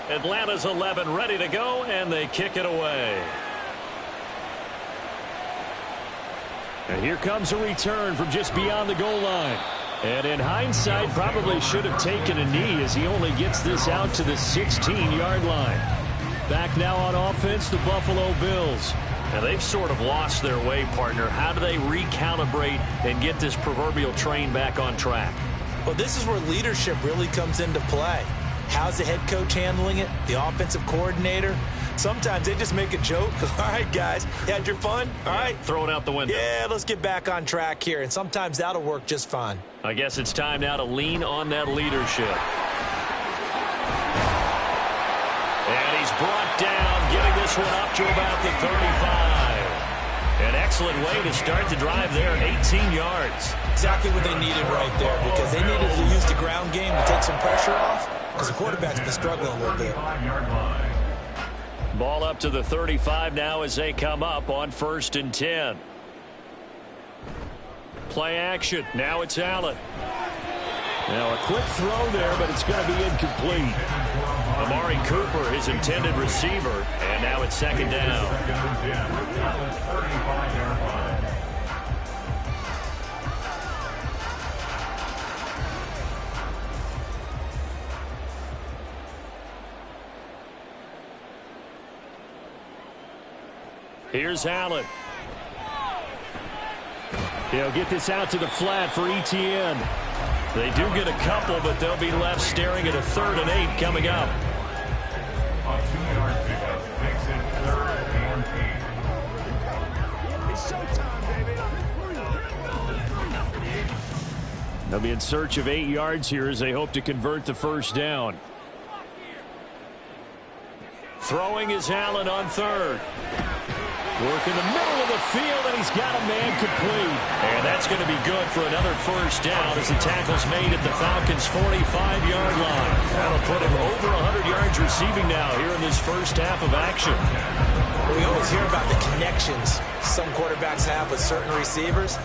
Atlanta's 11 ready to go, and they kick it away. And here comes a return from just beyond the goal line. And in hindsight, probably should have taken a knee as he only gets this out to the 16-yard line. Back now on offense, the Buffalo Bills. Now they've sort of lost their way, partner. How do they recalibrate and get this proverbial train back on track? Well, this is where leadership really comes into play. How's the head coach handling it? The offensive coordinator? Sometimes they just make a joke. All right, guys, you had your fun? All right. Throw it out the window. Yeah, let's get back on track here. And sometimes that'll work just fine. I guess it's time now to lean on that leadership. And he's brought down, getting this one up to about the 35. An excellent way to start the drive there, 18 yards. Exactly what they needed right there because they needed to use the ground game to take some pressure off because the quarterback's been struggling a little bit. Ball up to the 35 now as they come up on 1st and 10. Play action. Now it's Allen. Now a quick throw there, but it's going to be incomplete. Amari Cooper, his intended receiver, and now it's 2nd down. Here's Allen. He'll get this out to the flat for Etienne. They do get a couple, but they'll be left staring at a 3rd and 8 coming up. A 2-yard pickup makes it 3rd and 8. It's showtime, baby. They'll be in search of 8 yards here as they hope to convert the 1st down. Throwing is Allen on 3rd. Work in the middle of the field, and he's got a man complete. And that's going to be good for another 1st down as the tackle's made at the Falcons' 45-yard line. That'll put him over 100 yards receiving now here in this first half of action. We always hear about the connections some quarterbacks have with certain receivers.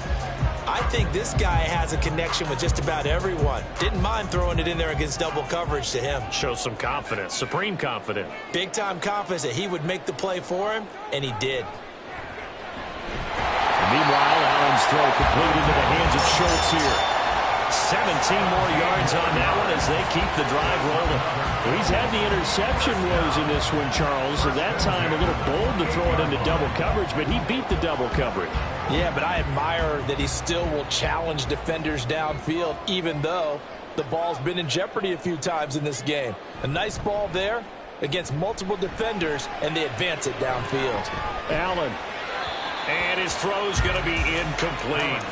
I think this guy has a connection with just about everyone. Didn't mind throwing it in there against double coverage to him. Shows some confidence, supreme confidence. Big-time confidence that he would make the play for him, and he did. And meanwhile, Allen's throw complete into the hands of Schultz here. 17 more yards on that one as they keep the drive rolling. He's had the interception woes in this one, Charles. At that time, a little bold to throw it into double coverage, but he beat the double coverage. Yeah, but I admire that he still will challenge defenders downfield, even though the ball's been in jeopardy a few times in this game. A nice ball there against multiple defenders, and they advance it downfield. Allen. And his throw's going to be incomplete.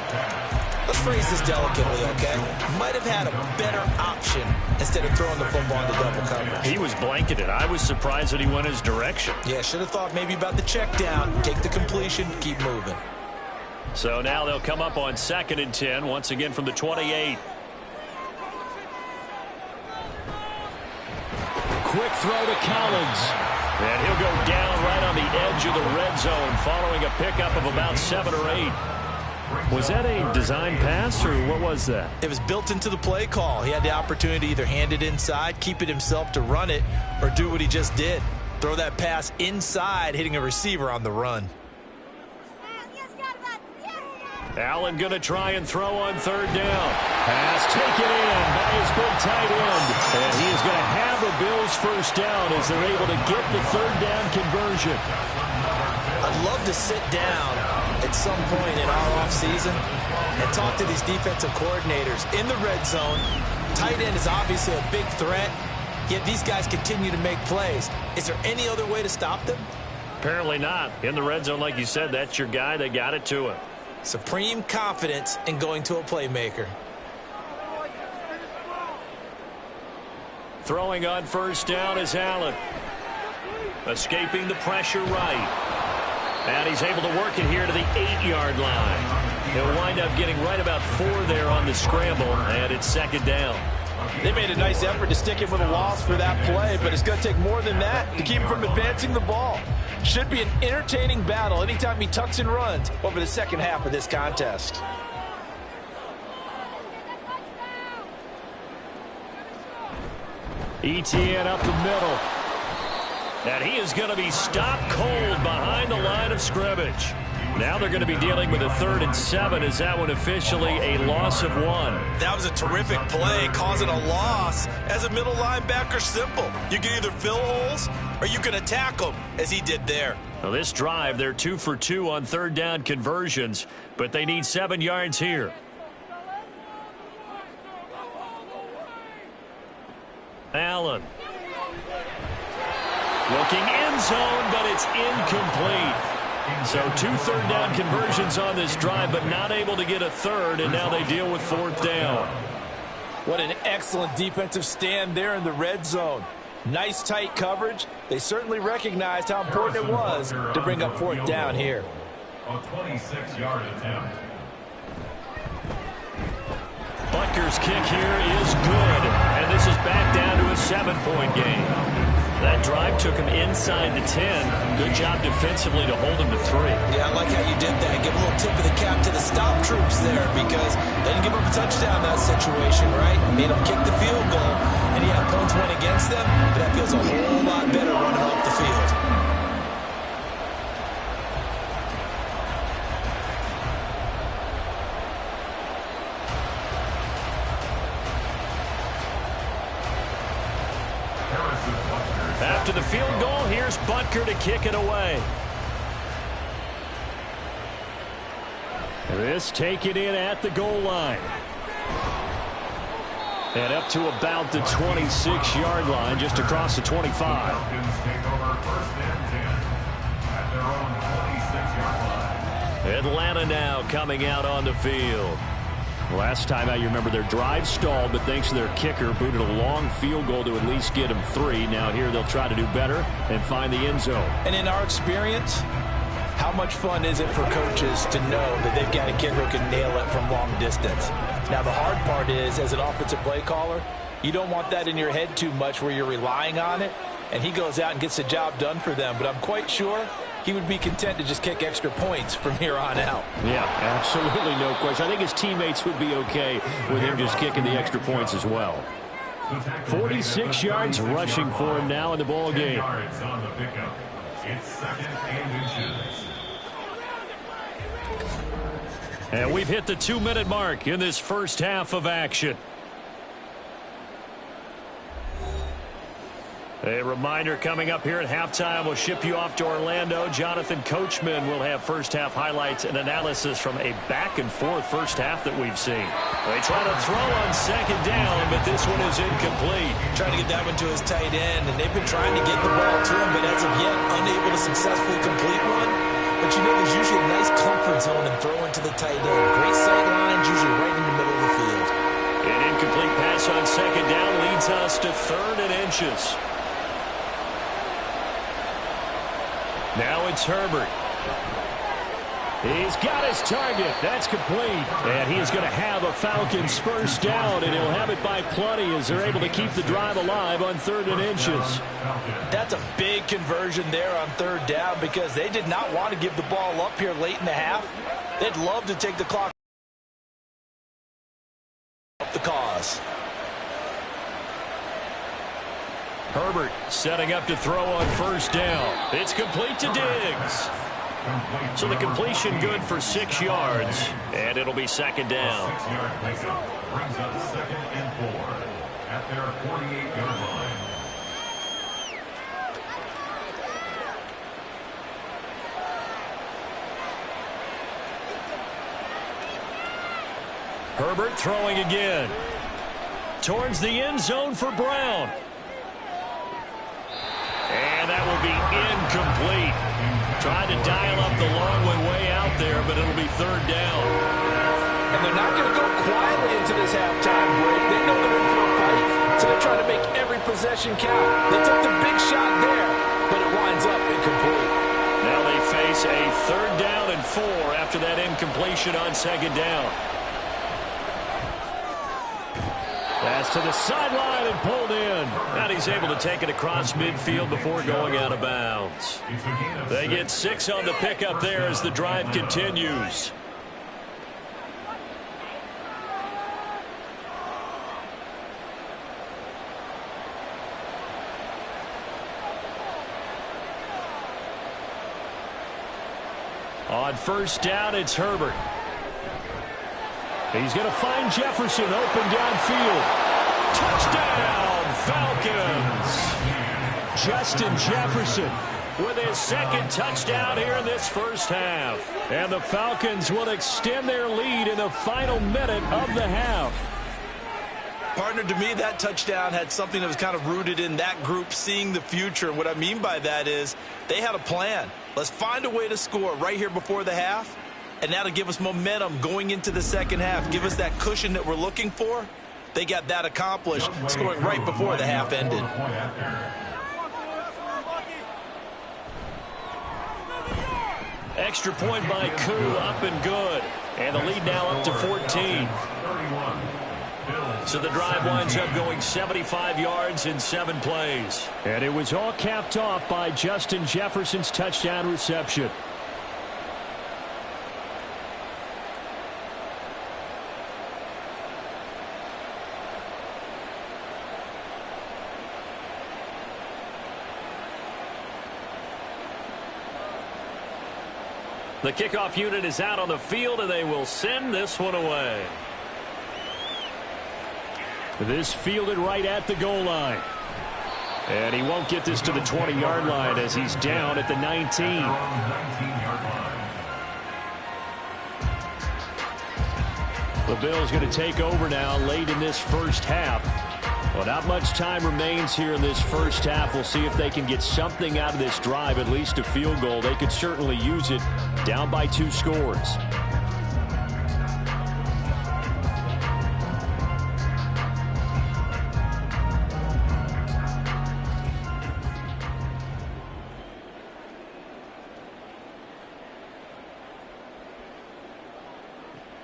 Let's phrase this delicately, okay? Might have had a better option instead of throwing the football into double coverage. He was blanketed. I was surprised that he went his direction. Yeah, should have thought maybe about the check down, take the completion, keep moving. So now they'll come up on 2nd and 10, once again from the 28. Quick throw to Collins. And he'll go down right on the edge of the red zone following a pickup of about 7 or 8. Was that a design pass, or what was that? It was built into the play call. He had the opportunity to either hand it inside, keep it himself to run it, or do what he just did. Throw that pass inside, hitting a receiver on the run. Allen going to try and throw on 3rd down. Pass taken in by his big tight end. And he is going to have a Bills first down as they're able to get the 3rd down conversion. I'd love to sit down at some point in our offseason and talk to these defensive coordinators in the red zone. Tight end is obviously a big threat, yet these guys continue to make plays. Is there any other way to stop them? Apparently not. In the red zone, like you said, that's your guy. They got it to him. Supreme confidence in going to a playmaker. Throwing on 1st down is Allen. Escaping the pressure right. And he's able to work it here to the 8-yard line. He'll wind up getting right about 4 there on the scramble, and it's 2nd down. They made a nice effort to stick him with a loss for that play, but it's going to take more than that to keep him from advancing the ball. Should be an entertaining battle anytime he tucks and runs over the second half of this contest. ETN up the middle. And he is going to be stopped cold behind the line of scrimmage. Now they're going to be dealing with a 3rd and 7. Is that one officially a loss of 1? That was a terrific play, causing a loss. As a middle linebacker, simple. You can either fill holes or you can attack them, as he did there. Well, this drive, they're 2 for 2 on 3rd down conversions, but they need 7 yards here. Allen. Looking end zone, but it's incomplete. So 2 3rd down conversions on this drive, but not able to get a 3rd, and now they deal with 4th down. What an excellent defensive stand there in the red zone. Nice tight coverage. They certainly recognized how important it was to bring up 4th down here. A 26-yard attempt. Butker's kick here is good, and this is back down to a 7-point game. That drive took him inside the 10. Good job defensively to hold him to 3. Yeah, I like how you did that. Give a little tip of the cap to the stop troops there, because they didn't give up a touchdown in that situation, right? Made them kick the field goal, and yeah, points went against them, but that feels a whole lot better running up the field. After the field goal, here's Butker to kick it away. This taken in at the goal line. And up to about the 26-yard line, just across the 25. Falcons take over 1st and 10 at their own 26-yard line. Atlanta now coming out on the field. Last time out, you remember their drive stalled, but thanks to their kicker, booted a long field goal to at least get them 3. Now here they'll try to do better and find the end zone. And in our experience, how much fun is it for coaches to know that they've got a kicker who can nail it from long distance? Now the hard part is, as an offensive play caller, you don't want that in your head too much where you're relying on it, and he goes out and gets the job done for them. But I'm quite sure he would be content to just kick extra points from here on out. Yeah, absolutely no question. I think his teammates would be okay with him just kicking the extra points as well. 46 yards rushing for him now in the ball game. 10 yards on the pickup. It's 2nd and inches. And we've hit the 2-minute mark in this first half of action. A reminder coming up here at halftime. We'll ship you off to Orlando. Jonathan Coachman will have first-half highlights and analysis from a back-and-forth first half that we've seen. They try to throw on second down, but this one is incomplete. Trying to get that one to his tight end, and they've been trying to get the ball to him, but as of yet, unable to successfully complete one. But you know, there's usually a nice comfort zone in throwing to the tight end. Great sight lines, usually right in the middle of the field. An incomplete pass on second down leads us to 3rd and inches. Now it's Herbert. He's got his target. That's complete. And he is going to have a Falcons first down, and he'll have it by plenty as they're able to keep the drive alive on 3rd and inches. That's a big conversion there on 3rd down because they did not want to give the ball up here late in the half. They'd love to take the clock up the cause. Herbert setting up to throw on first down. It's complete to Diggs. So the completion good for 6 yards, and it'll be 2nd down. 6-yard pickup brings up 2nd and 4 at their 48-yard line. Herbert throwing again. Towards the end zone for Brown. And that will be incomplete. Trying to dial up the long way out there, but it'll be 3rd down. And they're not going to go quietly into this halftime break. They know they're in for a fight, so they're trying to make every possession count. They took the big shot there, but it winds up incomplete. Now they face a 3rd down and 4 after that incompletion on 2nd down. Pass to the sideline and pulled in. And he's able to take it across midfield before going out of bounds. They get 6 on the pickup there as the drive continues. On first down, it's Herbert. He's going to find Jefferson open downfield. Touchdown, Falcons. Justin Jefferson with his 2nd touchdown here in this first half. And the Falcons will extend their lead in the final minute of the half. Partner, to me, that touchdown had something that was kind of rooted in that group seeing the future. What I mean by that is they had a plan. Let's find a way to score right here before the half. And that'll give us momentum going into the second half. Give us that cushion that we're looking for. They got that accomplished, scoring right before the half ended. Extra point by Koo, up and good. And the lead now up to 14. So the drive winds up going 75 yards in 7 plays. And it was all capped off by Justin Jefferson's touchdown reception. The kickoff unit is out on the field, and they will send this one away. This fielded right at the goal line. And he won't get this to the 20-yard line as he's down at the 19. The Bills going to take over now late in this first half. Well, not much time remains here in this first half. We'll see if they can get something out of this drive, at least a field goal. They could certainly use it, down by 2 scores.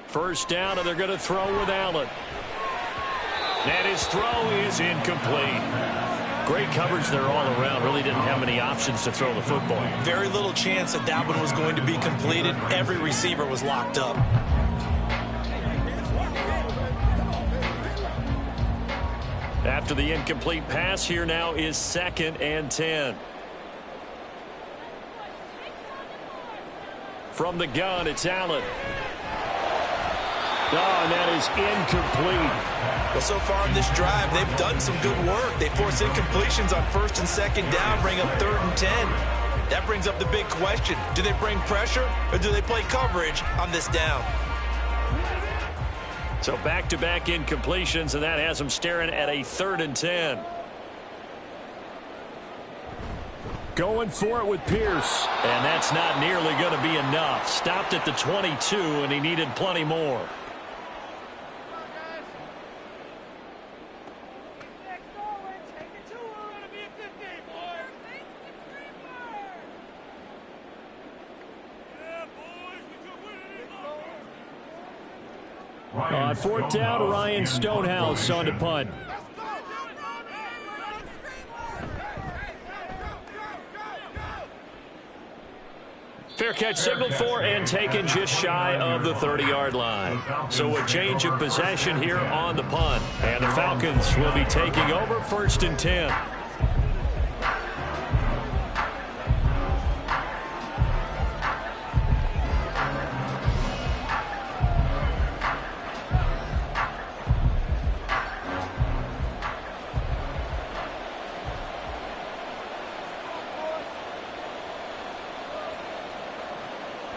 First down, and they're going to throw with Allen. And his throw is incomplete. Great coverage there all around. Really didn't have many options to throw the football. Very little chance that that one was going to be completed. Every receiver was locked up. After the incomplete pass, here now is 2nd and 10. From the gun, it's Allen. Oh, and that is incomplete. Well, so far in this drive, they've done some good work. They force incompletions on 1st and 2nd down, bring up 3rd and 10. That brings up the big question. Do they bring pressure or do they play coverage on this down? So back-to-back incompletions, and that has them staring at a 3rd and 10. Going for it with Pierce. And that's not nearly going to be enough. Stopped at the 22, and he needed plenty more. On 4th down, Ryan Stonehouse on the punt. Fair catch signaled for and taken just shy of the 30-yard line. So a change of possession here on the punt. And the Falcons will be taking over 1st and 10.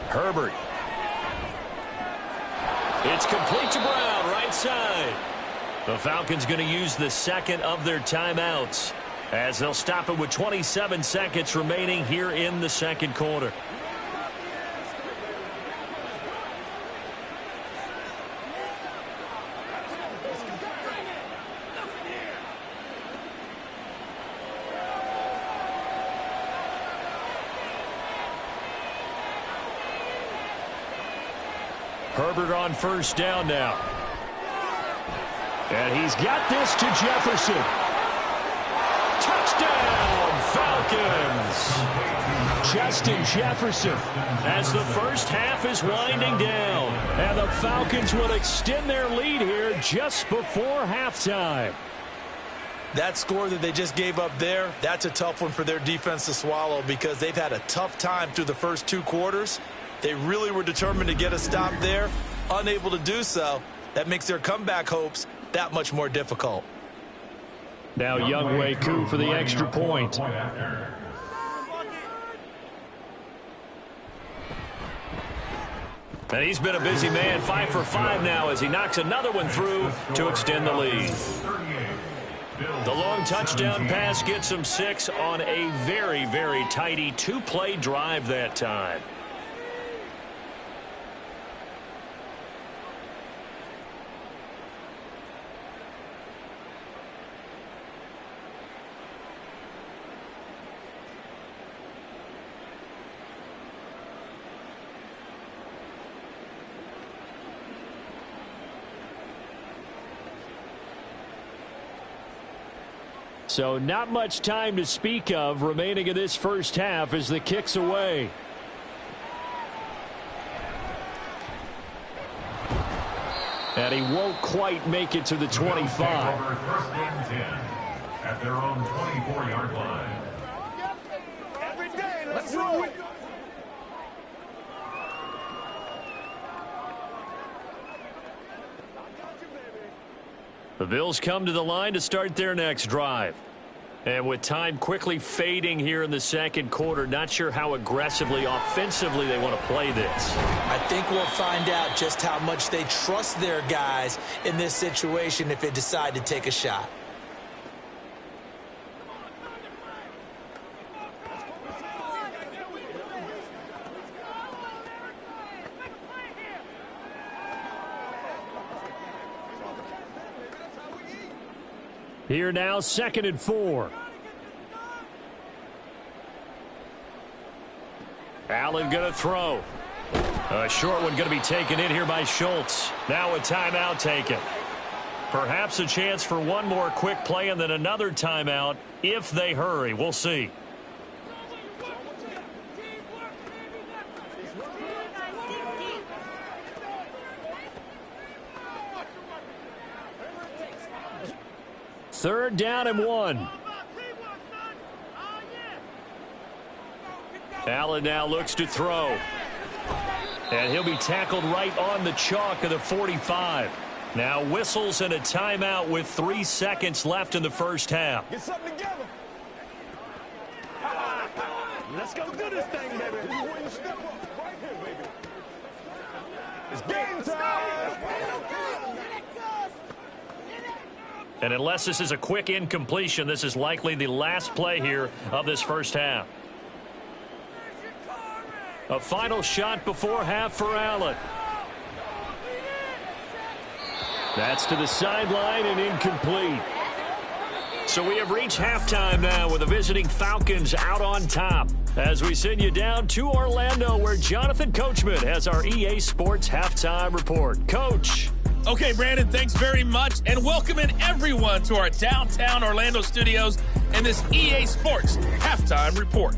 Herbert. It's complete to Brown, right side. The Falcons going to use the 2nd of their timeouts as they'll stop it with 27 seconds remaining here in the 2nd quarter. Herbert on 1st down now. And he's got this to Jefferson. Touchdown, Falcons! Justin Jefferson. As the first half is winding down. And the Falcons will extend their lead here just before halftime. That score that they just gave up there, that's a tough one for their defense to swallow because they've had a tough time through the first 2 quarters. They really were determined to get a stop there, unable to do so. That makes their comeback hopes that much more difficult. Now Younghoe Koo for the extra point. And he's been a busy man, 5 for 5 now as he knocks another one through to extend the lead. The long touchdown pass gets him 6 on a very, very tidy 2-play drive that time. So not much time to speak of remaining in this first half as the kick's away. And he won't quite make it to the 25. First and 10 at their own 24-yard line. Every day, let's roll. The Bills come to the line to start their next drive. And with time quickly fading here in the 2nd quarter, not sure how aggressively, offensively they want to play this. I think we'll find out just how much they trust their guys in this situation if they decide to take a shot. Here now, 2nd and 4. Allen going to throw. A short one going to be taken in here by Schultz. Now a timeout taken. Perhaps a chance for one more quick play and then another timeout if they hurry. We'll see. Third down and 1. Allen now looks to throw. And he'll be tackled right on the chalk of the 45. Now whistles and a timeout with 3 seconds left in the first half. Get something together. Let's go do this thing, baby. Step up right here, baby. It's game time. And unless this is a quick incompletion, this is likely the last play here of this first half. A final shot before half for Allen. That's to the sideline and incomplete. So we have reached halftime now with the visiting Falcons out on top. As we send you down to Orlando, where Jonathan Coachman has our EA Sports halftime report. Coach. Okay, Brandon, thanks very much. And welcoming everyone to our downtown Orlando studios and this EA Sports halftime report.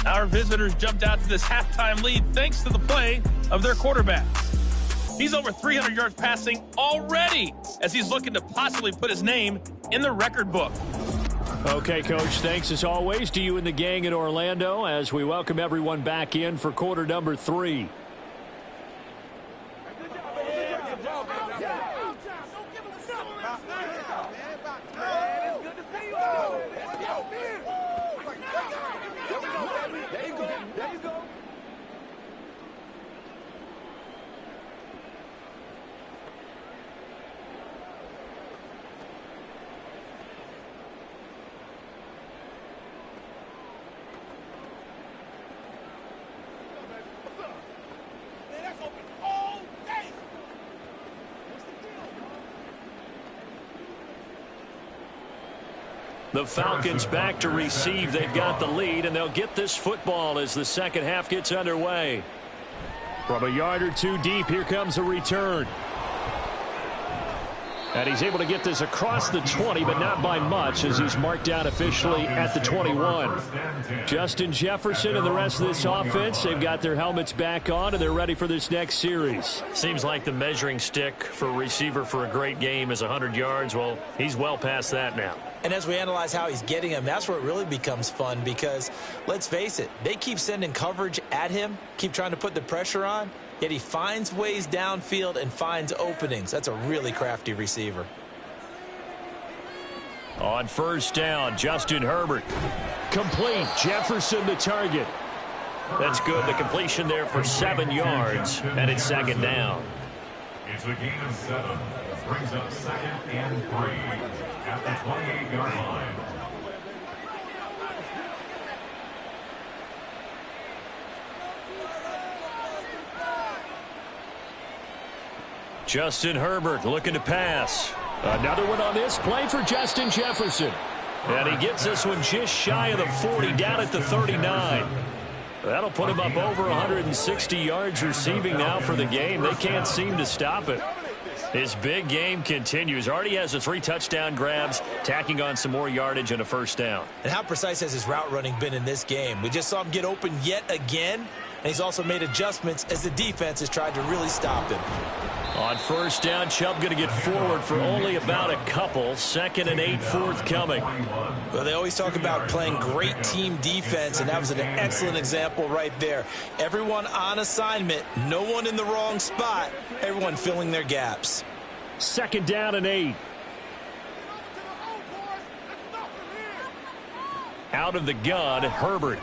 Our visitors jumped out to this halftime lead thanks to the play of their quarterback. He's over 300 yards passing already as he's looking to possibly put his name in the record book. Okay, Coach, thanks as always to you and the gang in Orlando as we welcome everyone back in for quarter number 3. The Falcons back to receive. They've got the lead, and they'll get this football as the second half gets underway. From a yard or two deep, here comes a return. And he's able to get this across the 20, but not by much, as he's marked down officially at the 21. Justin Jefferson and the rest of this offense, they've got their helmets back on, and they're ready for this next series. Seems like the measuring stick for a receiver for a great game is 100 yards. Well, he's well past that now. And as we analyze how he's getting him, that's where it really becomes fun because, let's face it, they keep sending coverage at him, keep trying to put the pressure on, yet he finds ways downfield and finds openings. That's a really crafty receiver. On first down, Justin Herbert. Complete. Jefferson the target. That's good. The completion there for 7 yards, and it's second down. It's a gain of 7. Brings up second and 3 at the 28-yard line. Justin Herbert looking to pass. Another one on this play for Justin Jefferson. And he gets this one just shy of the 40, down at the 39. That'll put him up over 160 yards receiving now for the game. They can't seem to stop it. His big game continues. Already has the 3 touchdown grabs, tacking on some more yardage and a first down. And how precise has his route running been in this game? We just saw him get open yet again, and he's also made adjustments as the defense has tried to really stop him. On first down, Chubb going to get forward for only about a couple. Second and 8 forthcoming. Well, they always talk about playing great team defense, and that was an excellent example right there. Everyone on assignment, no one in the wrong spot, everyone filling their gaps. Second down and 8. Out of the gun, Herbert.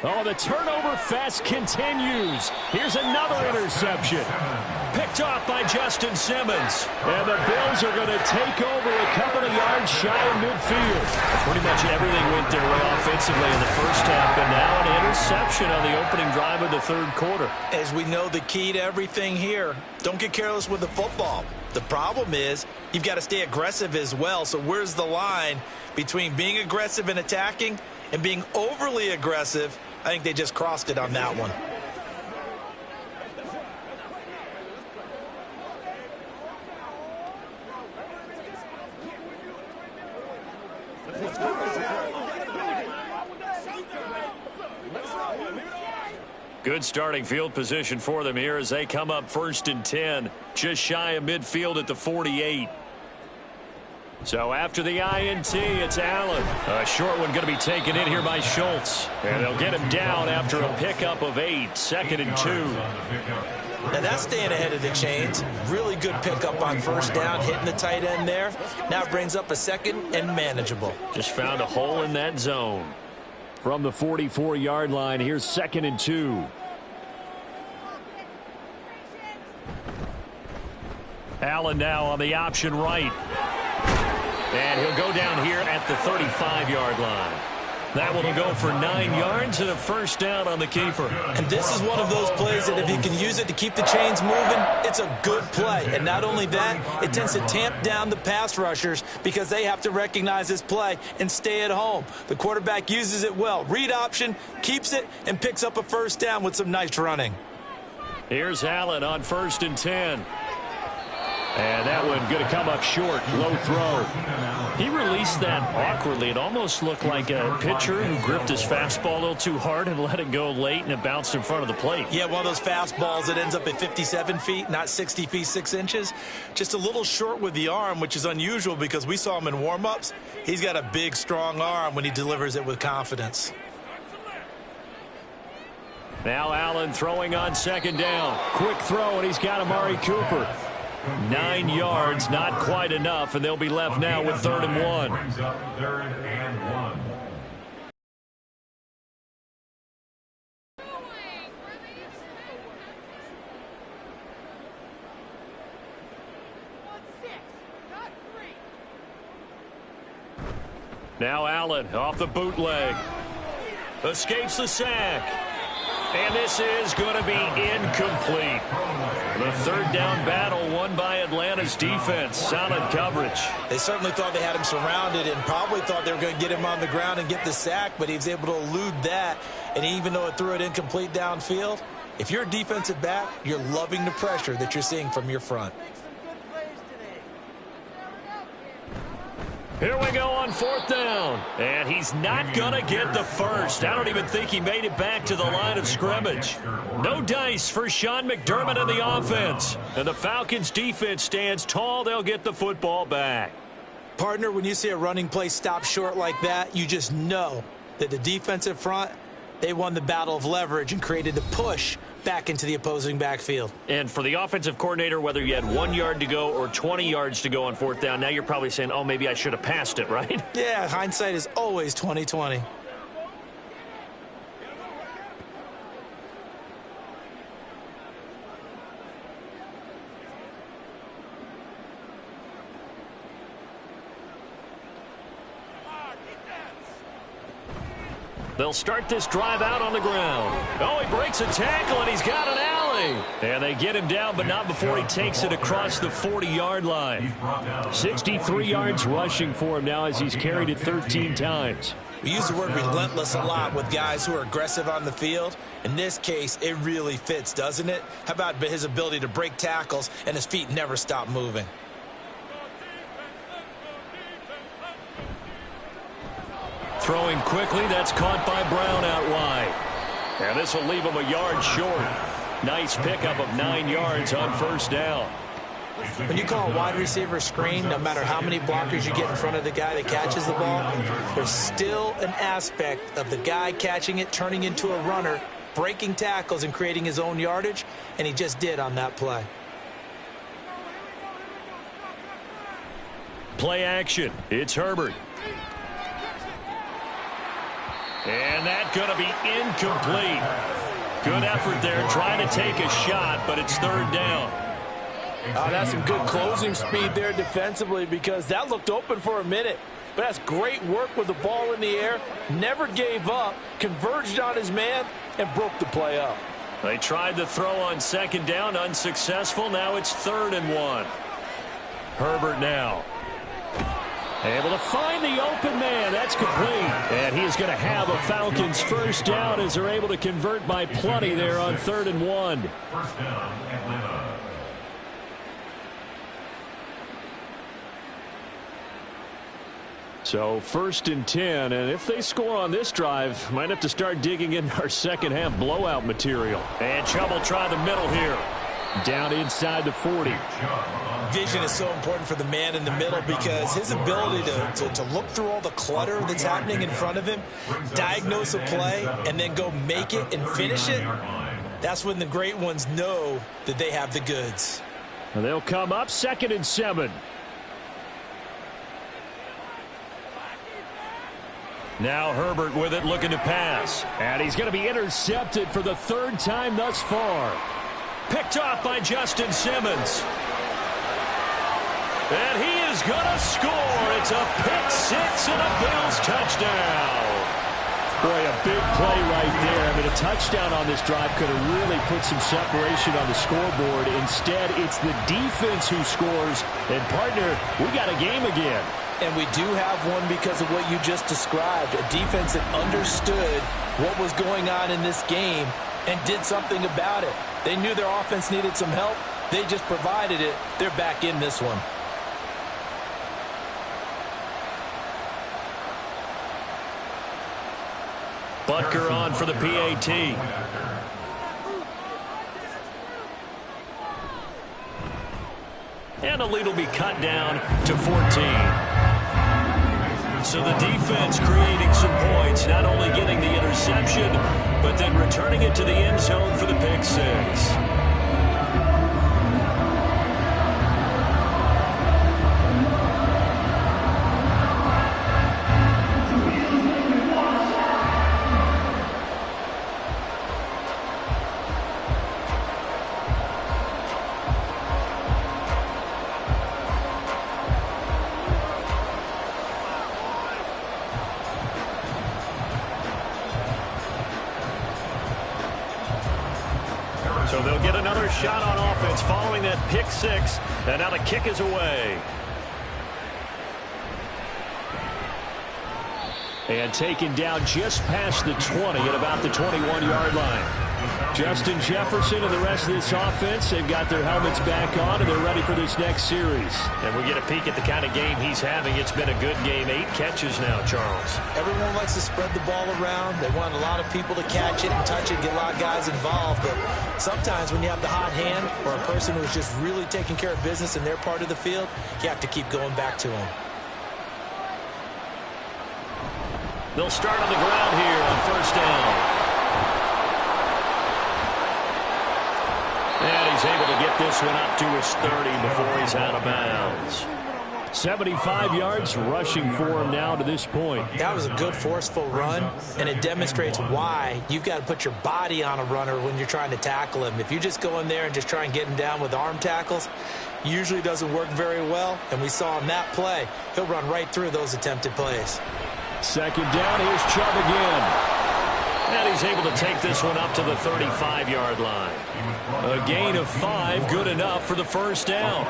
Oh, the turnover fest continues. Here's another interception. Picked off by Justin Simmons. And the Bills are going to take over a couple of yards shy of midfield. Pretty much everything went their way offensively in the first half, and now an interception on the opening drive of the third quarter. As we know, the key to everything here, don't get careless with the football. The problem is you've got to stay aggressive as well. So where's the line between being aggressive and attacking and being overly aggressive? I think they just crossed it on that one. Good starting field position for them here as they come up 1st and 10, just shy of midfield at the 48. So after the INT, it's Allen. A short one going to be taken in here by Schultz. And they'll get him down after a pickup of 8, 2nd and 2. Now that's staying ahead of the chains. Really good pickup on first down, hitting the tight end there. Now it brings up a 2nd and manageable. Just found a hole in that zone. From the 44-yard line, here's 2nd and 2. Allen now on the option right. And he'll go down here at the 35-yard line. That one will go for 9 yards and a first down on the keeper. And this is one of those plays that if you can use it to keep the chains moving, it's a good play. And not only that, it tends to tamp down the pass rushers because they have to recognize this play and stay at home. The quarterback uses it well. Read option, keeps it, and picks up a first down with some nice running. Here's Allen on 1st and 10. And that one going to come up short. Low throw. He released that awkwardly. It almost looked like a pitcher who gripped his fastball a little too hard and let it go late, and it bounced in front of the plate. Yeah, one of those fastballs that ends up at 57 feet, not 60 feet, 6 inches. Just a little short with the arm, which is unusual because we saw him in warm-ups. He's got a big, strong arm when he delivers it with confidence. Now Allen throwing on 2nd down. Quick throw, and he's got Amari Cooper. 9 yards, not quite enough, and they'll be left now with 3rd and 1. Brings up 3rd and 1. Now Allen off the bootleg. Escapes the sack. And this is going to be incomplete. The 3rd down battle won by Atlanta's defense. Solid coverage. They certainly thought they had him surrounded and probably thought they were going to get him on the ground and get the sack, but he was able to elude that. And even though it threw it incomplete downfield, if you're a defensive back, you're loving the pressure that you're seeing from your front. Here we go on 4th down. And he's not going to get the first. I don't even think he made it back to the line of scrimmage. No dice for Sean McDermott and the offense. And the Falcons defense stands tall. They'll get the football back. Partner, when you see a running play stop short like that, you just know that the defensive front, they won the battle of leverage and created the push back into the opposing backfield. And for the offensive coordinator, whether you had 1 yard to go or 20 yards to go on 4th down, now you're probably saying, oh, maybe I should have passed it, right? Yeah, hindsight is always 20/20. They'll start this drive out on the ground. Oh, he breaks a tackle, and he's got an alley. And they get him down, but not before he takes it across the 40-yard line. 63 yards rushing for him now as he's carried it 13 times. We use the word relentless a lot with guys who are aggressive on the field. In this case, it really fits, doesn't it? How about his ability to break tackles and his feet never stop moving? Throwing quickly, that's caught by Brown out wide. And this will leave him a yard short. Nice pickup of 9 yards on 1st down. When you call a wide receiver screen, no matter how many blockers you get in front of the guy that catches the ball, there's still an aspect of the guy catching it, turning into a runner, breaking tackles and creating his own yardage, and he just did on that play. Play action. It's Herbert. And that's going to be incomplete. Good effort there trying to take a shot, but it's 3rd down. That's some good closing speed there defensively because that looked open for a minute. But that's great work with the ball in the air. Never gave up, converged on his man, and broke the play up. They tried to throw on 2nd down, unsuccessful. Now it's 3rd and 1. Herbert now. Able to find the open man. That's complete. And he is going to have a Falcons first down as they're able to convert by plenty there on 3rd and 1. First down, Atlanta. So 1st and 10, and if they score on this drive, might have to start digging in our second half blowout material. And Chubb will try the middle here. Down inside the 40. vision is so important for the man in the middle because his ability to look through all the clutter that's happening in front of him, diagnose a play, and then go make it and finish it, that's when the great ones know that they have the goods. And they'll come up 2nd and 7. Now Herbert with it, looking to pass. And he's going to be intercepted for the 3rd time thus far. Picked off by Justin Simmons. And he is going to score. It's a pick 6 and a Bills touchdown. Boy, a big play right there. I mean, a touchdown on this drive could have really put some separation on the scoreboard. Instead, it's the defense who scores. And, partner, we got a game again. And we do have one because of what you just described. A defense that understood what was going on in this game and did something about it. They knew their offense needed some help. They just provided it. They're back in this one. Butker on for the PAT. And the lead will be cut down to 14. So the defense creating some points, not only getting the interception, but then returning it to the end zone for the pick 6. So they'll get another shot on offense following that pick 6. And now the kick is away. And taken down just past the 20 at about the 21-yard line. Justin Jefferson and the rest of this offense, they've got their helmets back on, and they're ready for this next series. And we get a peek at the kind of game he's having. It's been a good game. 8 catches now, Charles. Everyone likes to spread the ball around. They want a lot of people to catch it and touch it, get a lot of guys involved. But sometimes when you have the hot hand or a person who's just really taking care of business in their part of the field, you have to keep going back to them. They'll start on the ground here on 1st down. And he's able to get this one up to his 30 before he's out of bounds. 75 yards rushing for him now to this point. That was a good, forceful run, and it demonstrates why you've got to put your body on a runner when you're trying to tackle him. If you just go in there and just try and get him down with arm tackles, usually doesn't work very well, and we saw in that play, he'll run right through those attempted plays. 2nd down, here's Chubb again. And he's able to take this one up to the 35-yard line. A gain of 5, good enough for the 1st down.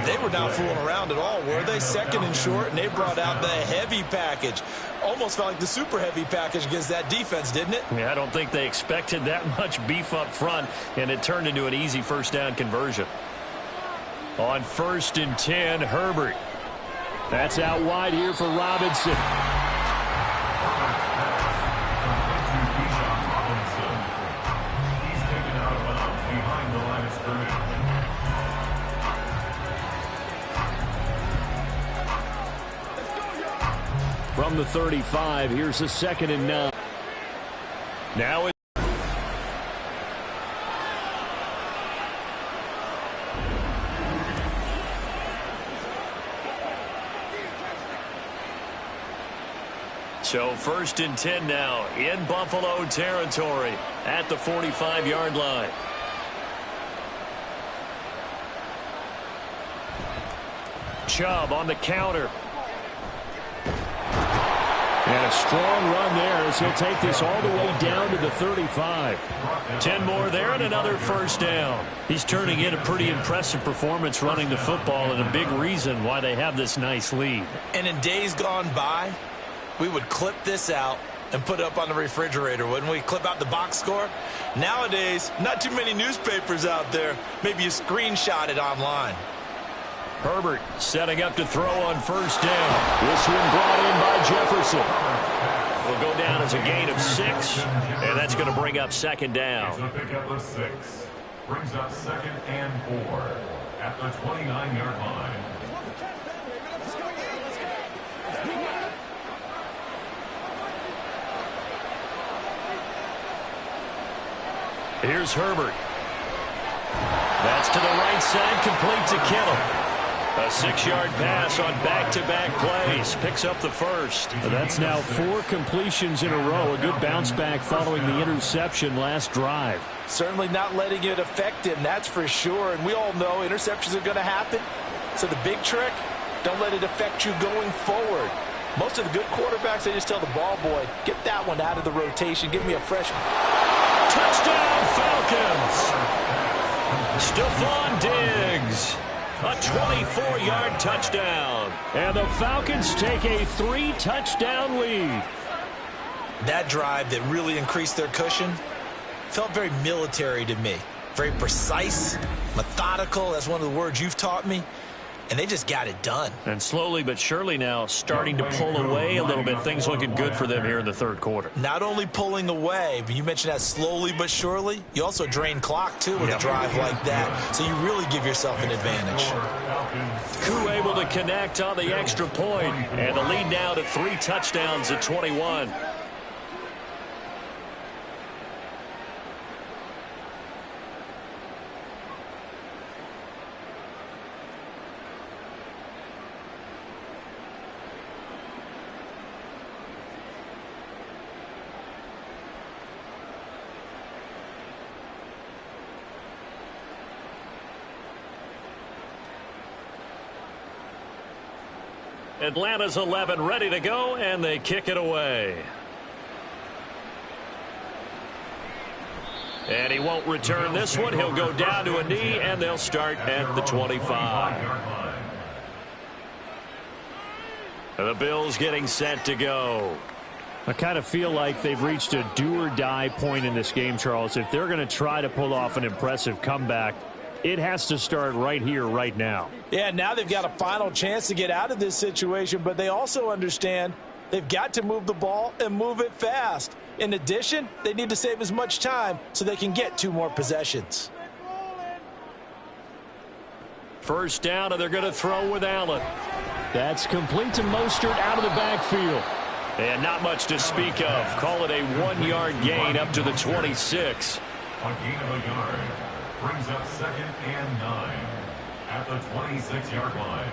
They were not fooling around at all, were they? 2nd and short, and they brought out the heavy package. Almost felt like the super heavy package against that defense, didn't it? Yeah, I don't think they expected that much beef up front, and it turned into an easy 1st down conversion. On 1st and 10, Herbert. That's out wide here for Robinson. From the 35, here's a 2nd and 9. Now it's so 1st and 10 now in Buffalo territory at the 45-yard line. Chubb on the counter. And a strong run there as he'll take this all the way down to the 35. 10 more there and another 1st down. He's turning in a pretty impressive performance running the football, and a big reason why they have this nice lead. And in days gone by, we would clip this out and put it up on the refrigerator, wouldn't we? Clip out the box score. Nowadays, not too many newspapers out there. Maybe you screenshot it online. Herbert setting up to throw on 1st down. This one brought in by Jefferson. Will go down as a gain of 6, and that's going to bring up 2nd down. It's a pickup of 6. Brings up 2nd and 4 at the 29-yard line. Here's Herbert. That's to the right side, complete to Kittle. A 6-yard pass on back-to-back plays. Picks up the first. That's now 4 completions in a row. A good bounce back following the interception last drive. Certainly not letting it affect him, that's for sure. And we all know interceptions are going to happen. So the big trick, don't let it affect you going forward. Most of the good quarterbacks, they just tell the ball boy, get that one out of the rotation. Give me a freshman. Touchdown, Falcons! Stephon Diggs. A 24-yard touchdown. And the Falcons take a 3-touchdown lead. That drive that really increased their cushion felt very military to me. Very precise, methodical. That's one of the words you've taught me. And they just got it done. And slowly but surely now starting to pull away a little bit. Things looking good for them here in the third quarter. Not only pulling away, but you mentioned that slowly but surely. You also drain clock, too, with a drive like that. So you really give yourself an advantage. Koo able to connect on the extra point. And the lead now to 3 touchdowns at 21. Atlanta's 11 ready to go, and they kick it away. And he won't return this one. He'll go down to a knee, and they'll start at the 25. The Bills getting set to go. I kind of feel like they've reached a do-or-die point in this game, Charles. If they're going to try to pull off an impressive comeback, it has to start right here, right now. Yeah, now they've got a final chance to get out of this situation, but they also understand they've got to move the ball and move it fast. In addition, they need to save as much time so they can get 2 more possessions. First down, and they're going to throw with Allen. That's complete to Mostert out of the backfield. And not much to speak of. Call it a 1-yard gain up to the 26. A gain of a yard. Brings up 2nd and 9 at the 26-yard line.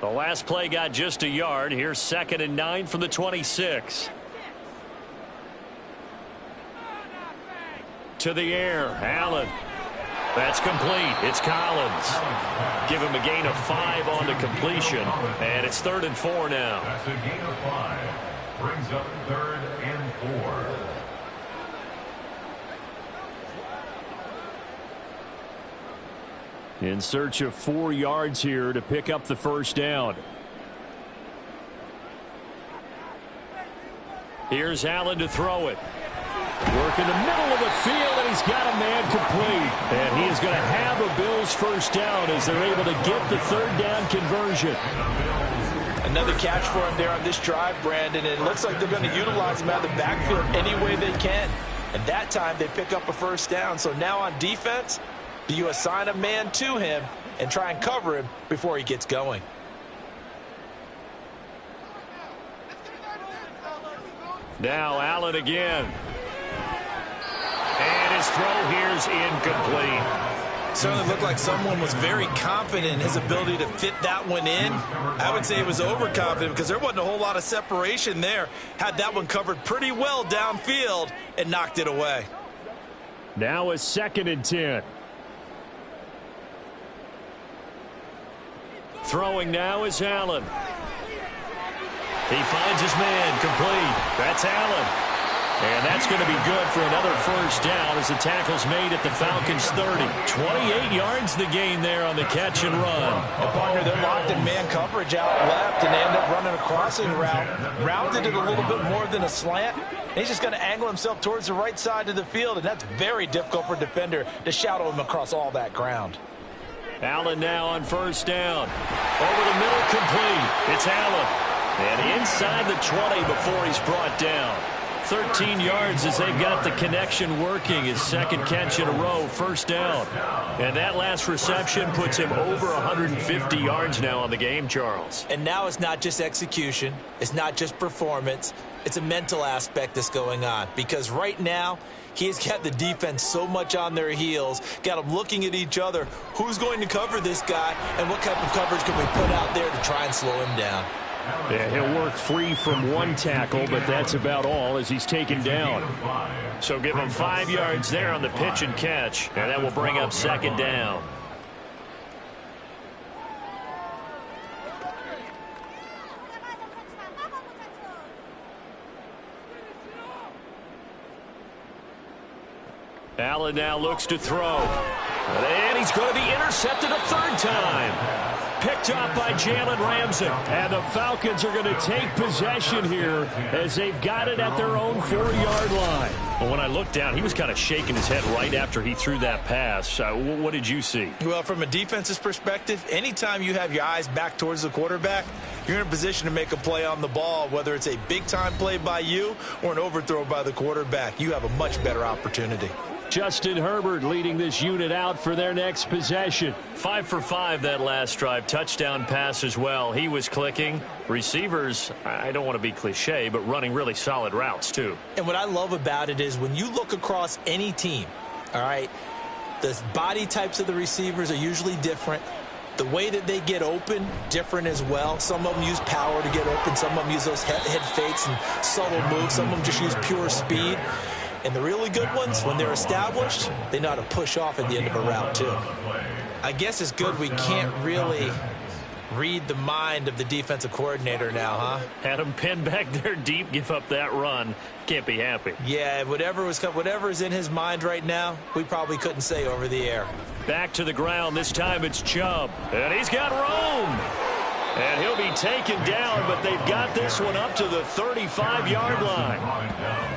The last play got just a yard. Here's 2nd and 9 from the 26. To the air, Allen. That's complete. It's Collins. Give him a gain of 5 on the completion. And it's 3rd and 4 now. That's a gain of 5. Brings up 3rd and 4. In search of 4 yards here to pick up the first down. Here's Allen to throw it. Work in the middle of the field, and he's got a man complete. And he is going to have a Bills first down as they're able to get the 3rd down conversion. Another catch for him there on this drive, Brandon. And it looks like they're going to utilize him out of the backfield any way they can. And that time they pick up a first down. So now on defense, do you assign a man to him and try and cover him before he gets going? Now Allen again. And his throw here's incomplete. Certainly looked like someone was very confident in his ability to fit that one in. I would say he was overconfident because there wasn't a whole lot of separation there. Had that one covered pretty well downfield and knocked it away. Now a 2nd and 10. Throwing now is Allen. He finds his man, complete. That's Allen. And that's going to be good for another first down as the tackle's made at the Falcons 30. 28 yards the gain there on the catch and run. And partner, they're locked in man coverage out left, and they end up running a crossing route. Rounded it a little bit more than a slant. And he's just going to angle himself towards the right side of the field, and that's very difficult for a defender to shadow him across all that ground. Allen now on first down. Over the middle, complete. It's Allen. And inside the 20 before he's brought down. 13 yards as they've got the connection working. His second catch in a row, first down. And that last reception puts him over 150 yards now on the game, Charles. And now it's not just execution. It's not just performance. It's a mental aspect that's going on. Because right now, he's got the defense so much on their heels, got them looking at each other. Who's going to cover this guy, and what type of coverage can we put out there to try and slow him down? Yeah, he'll work free from one tackle, but that's about all as he's taken down. So give him 5 yards there on the pitch and catch, and that will bring up second down. Allen now looks to throw. And he's going to be intercepted a third time. Picked up by Jalen Ramsey. And the Falcons are going to take possession here as they've got it at their own 4-yard line. Well, when I looked down, he was kind of shaking his head right after he threw that pass. What did you see? Well, from a defense's perspective, anytime you have your eyes back towards the quarterback, you're in a position to make a play on the ball, whether it's a big-time play by you or an overthrow by the quarterback. You have a much better opportunity. Justin Herbert leading this unit out for their next possession. 5 for 5 that last drive. Touchdown pass as well. He was clicking. Receivers, I don't want to be cliche, but running really solid routes too. And what I love about it is when you look across any team, all right, the body types of the receivers are usually different. The way that they get open, different as well. Some of them use power to get open. Some of them use those head fakes and subtle moves. Some of them just use pure speed. And the really good ones, when they're established, they know how to push off at the end of a route, too. I guess it's good we can't really read the mind of the defensive coordinator now, huh? Had him pinned back there deep, give up that run. Can't be happy. Yeah, whatever is in his mind right now, we probably couldn't say over the air. Back to the ground. This time it's Chubb. And he's got room. And he'll be taken down, but they've got this one up to the 35-yard line.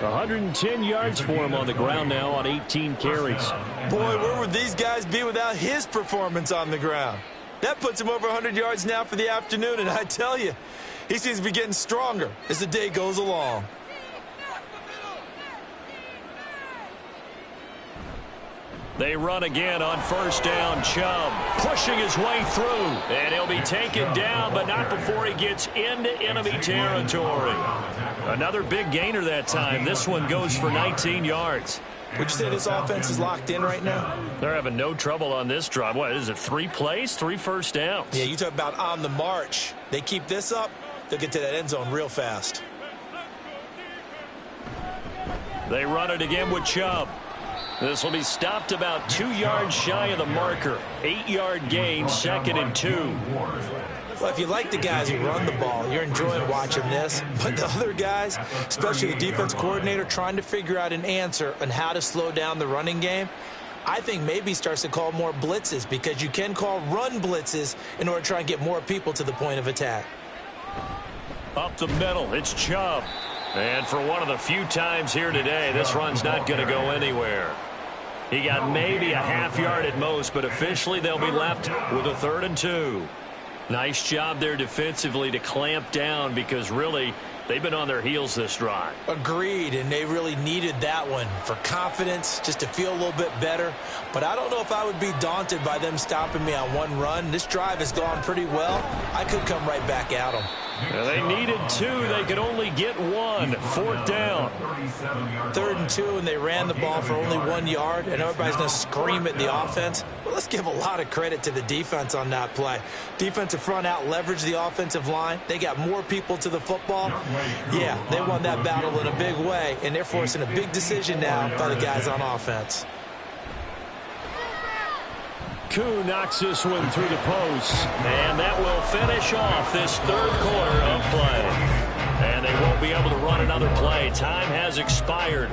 110 yards for him on the ground now on 18 carries. Boy, where would these guys be without his performance on the ground? That puts him over 100 yards now for the afternoon, and I tell you, he seems to be getting stronger as the day goes along. They run again on first down. Chubb pushing his way through. And he'll be taken down, but not before he gets into enemy territory. Another big gainer that time. This one goes for 19 yards. Would you say this offense is locked in right now? They're having no trouble on this drive. What is it, 3 plays, 3 first downs? Yeah, you talk about on the march. They keep this up, they'll get to that end zone real fast. They run it again with Chubb. This will be stopped about 2 yards shy of the marker. 8-yard gain, 2nd and 2. Well, if you like the guys who run the ball, you're enjoying watching this. But the other guys, especially the defense coordinator, trying to figure out an answer on how to slow down the running game, I think maybe he starts to call more blitzes because you can call run blitzes in order to try and get more people to the point of attack. Up the middle, it's Chubb. And for one of the few times here today, this run's not going to go anywhere. He got maybe a half yard at most, but officially they'll be left with a 3rd and 2. Nice job there defensively to clamp down because really they've been on their heels this drive. Agreed, and they really needed that one for confidence, just to feel a little bit better. But I don't know if I would be daunted by them stopping me on one run. This drive has gone pretty well. I could come right back at them. Well, they needed 2. They could only get 1. 4th down. 3rd and 2, and they ran the ball for only 1 yard, and everybody's going to scream at the offense. But let's give a lot of credit to the defense on that play. Defensive front out leveraged the offensive line. They got more people to the football. Yeah, they won that battle in a big way, and they're forcing a big decision now by the guys on offense. Koo knocks this one through the post. And that will finish off this 3rd quarter of play. And they won't be able to run another play. Time has expired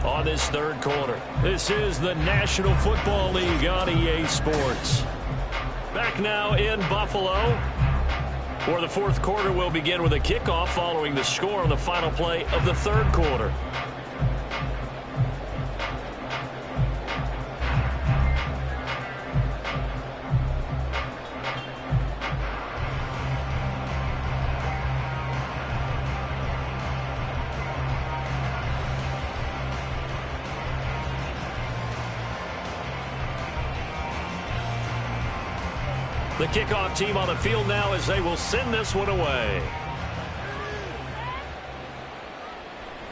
on this 3rd quarter. This is the National Football League on EA Sports. Back now in Buffalo. For the 4th quarter, we'll begin with a kickoff following the score on the final play of the 3rd quarter. The kickoff team on the field now as they will send this one away.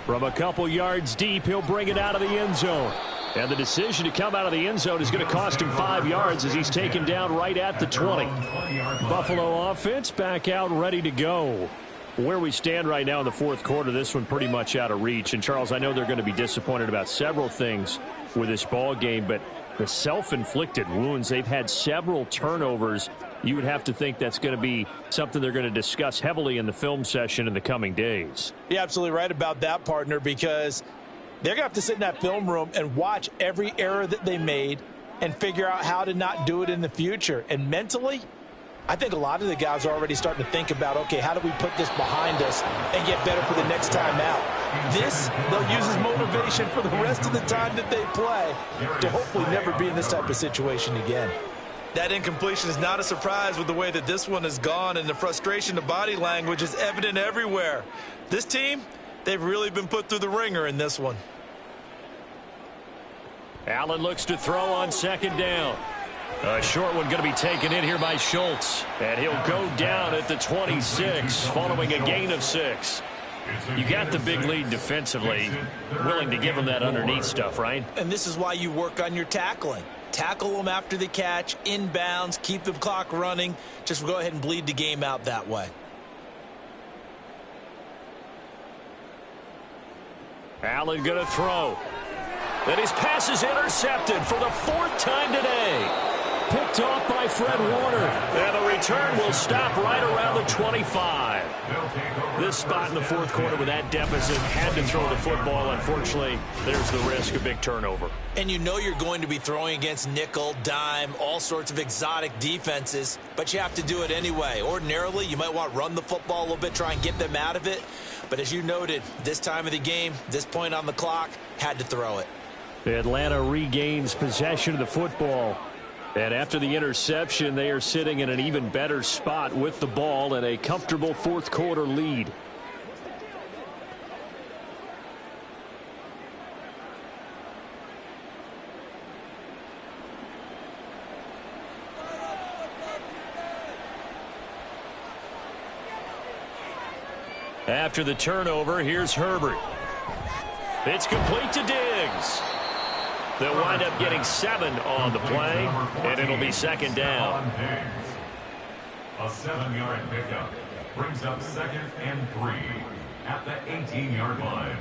From a couple yards deep, he'll bring it out of the end zone. And the decision to come out of the end zone is going to cost him 5 yards as he's taken down right at the 20. Buffalo offense back out ready to go. Where we stand right now in the fourth quarter, this one pretty much out of reach. And, Charles, I know they're going to be disappointed about several things with this ball game, but the self-inflicted wounds, they've had several turnovers. You would have to think that's going to be something they're going to discuss heavily in the film session in the coming days. You're absolutely right about that, partner, because they're going to have to sit in that film room and watch every error that they made and figure out how to not do it in the future. And mentally, I think a lot of the guys are already starting to think about, okay, how do we put this behind us and get better for the next time out? This, they'll use as motivation for the rest of the time that they play to hopefully never be in this type of situation again. That incompletion is not a surprise with the way that this one has gone, and the frustration, the body language is evident everywhere. This team, they've really been put through the ringer in this one. Allen looks to throw on second down. A short one going to be taken in here by Schultz. And he'll go down at the 26 following a gain of 6. You got the big lead defensively. Willing to give him that underneath stuff, right? And this is why you work on your tackling. Tackle them after the catch, inbounds, keep the clock running. Just go ahead and bleed the game out that way. Allen going to throw. And his pass is intercepted for the 4th time today. Picked off by Fred Warner. And the return will stop right around the 25. This spot in the fourth quarter with that deficit, had to throw the football. Unfortunately, there's the risk of big turnover. And you know you're going to be throwing against nickel, dime, all sorts of exotic defenses, but you have to do it anyway. Ordinarily, you might want to run the football a little bit, try and get them out of it. But as you noted, this time of the game, this point on the clock, had to throw it. Atlanta regains possession of the football. And after the interception, they are sitting in an even better spot with the ball and a comfortable fourth quarter lead. After the turnover, here's Herbert. It's complete to Diggs. They'll wind up getting 7 on the play, and it'll be second down. A 7-yard pickup brings up 2nd and 3 at the 18-yard line.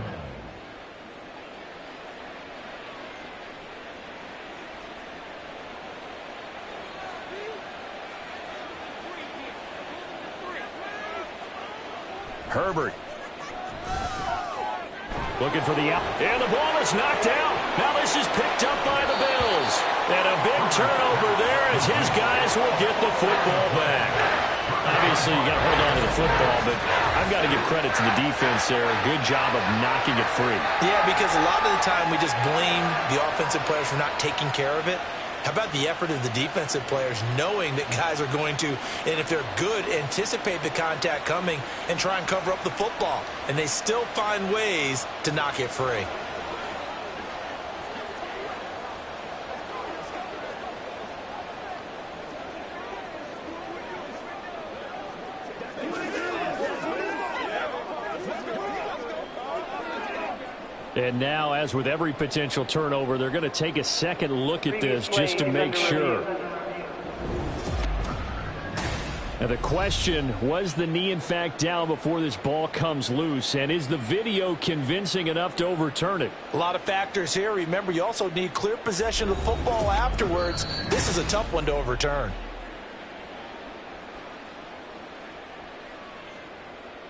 Herbert. Looking for the out. And the ball is knocked out. Now this is picked up by the Bills. And a big turnover there as his guys will get the football back. Obviously, you got to hold on to the football, but I've got to give credit to the defense there. Good job of knocking it free. Yeah, because a lot of the time we just blame the offensive players for not taking care of it. How about the effort of the defensive players knowing that guys are going to, and if they're good, anticipate the contact coming and try and cover up the football. And they still find ways to knock it free. And now, as with every potential turnover, they're going to take a second look at this just to make sure. Now the question, was the knee in fact down before this ball comes loose? And is the video convincing enough to overturn it? A lot of factors here. Remember, you also need clear possession of the football afterwards. This is a tough one to overturn.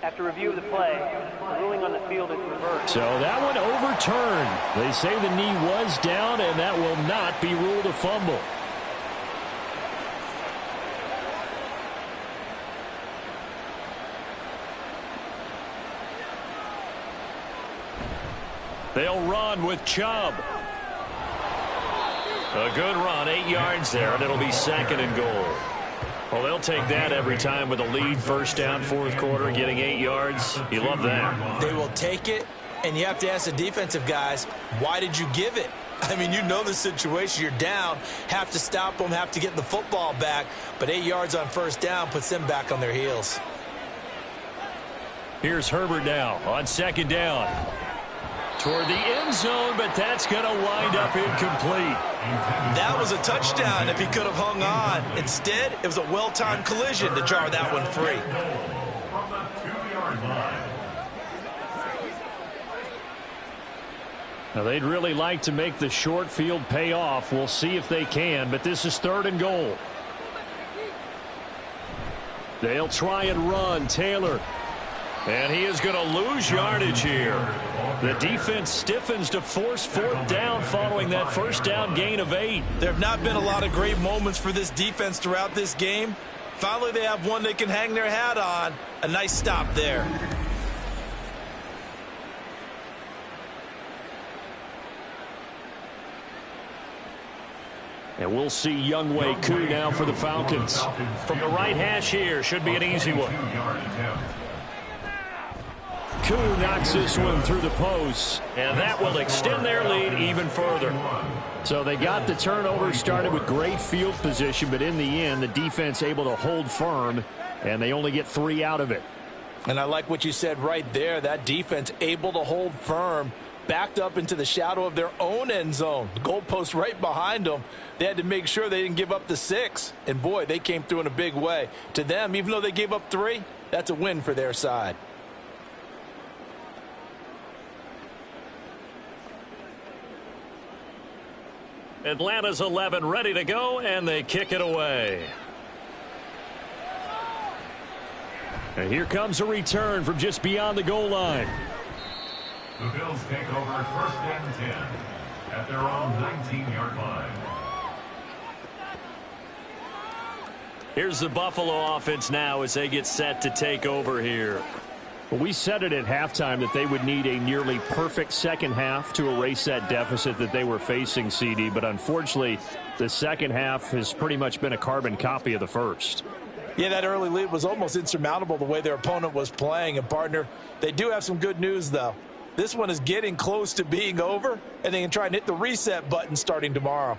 After review of the play, the ruling on the field is reversed. So that one overturned. They say the knee was down, and that will not be ruled a fumble. They'll run with Chubb. A good run, 8 yards there, and it'll be 2nd and goal. Well, they'll take that every time with a lead, first down, fourth quarter, getting 8 yards. You love that. They will take it, and you have to ask the defensive guys, why did you give it? I mean, you know the situation. You're down, have to stop them, have to get the football back. But 8 yards on first down puts them back on their heels. Here's Herbert now on second down. Toward the end zone, but that's going to wind up incomplete. That was a touchdown if he could have hung on. Instead, it was a well-timed collision to jar that one free. From the 2-yard line. Now, they'd really like to make the short field pay off. We'll see if they can, but this is 3rd and goal. They'll try and run. Taylor. And he is going to lose yardage here. The defense stiffens to force 4th down following that first down gain of 8. There have not been a lot of great moments for this defense throughout this game. Finally, they have one they can hang their hat on. A nice stop there. And we'll see Younghoe Koo now for the Falcons. From the right hash here, should be an easy one. Koo knocks this one through the post, and that will extend their lead even further. So they got the turnover, started with great field position, but in the end, the defense able to hold firm, and they only get 3 out of it. And I like what you said right there. That defense able to hold firm, backed up into the shadow of their own end zone. The goalpost right behind them. They had to make sure they didn't give up the 6. And, boy, they came through in a big way. To them, even though they gave up 3, that's a win for their side. Atlanta's 11 ready to go, and they kick it away. And here comes a return from just beyond the goal line. The Bills take over 1st and 10 at their own 19-yard line. Here's the Buffalo offense now as they get set to take over here. Well, we said it at halftime that they would need a nearly perfect second half to erase that deficit that they were facing, CD. But unfortunately, the second half has pretty much been a carbon copy of the first. Yeah, that early lead was almost insurmountable the way their opponent was playing. And, partner, they do have some good news, though. This one is getting close to being over, and they can try and hit the reset button starting tomorrow.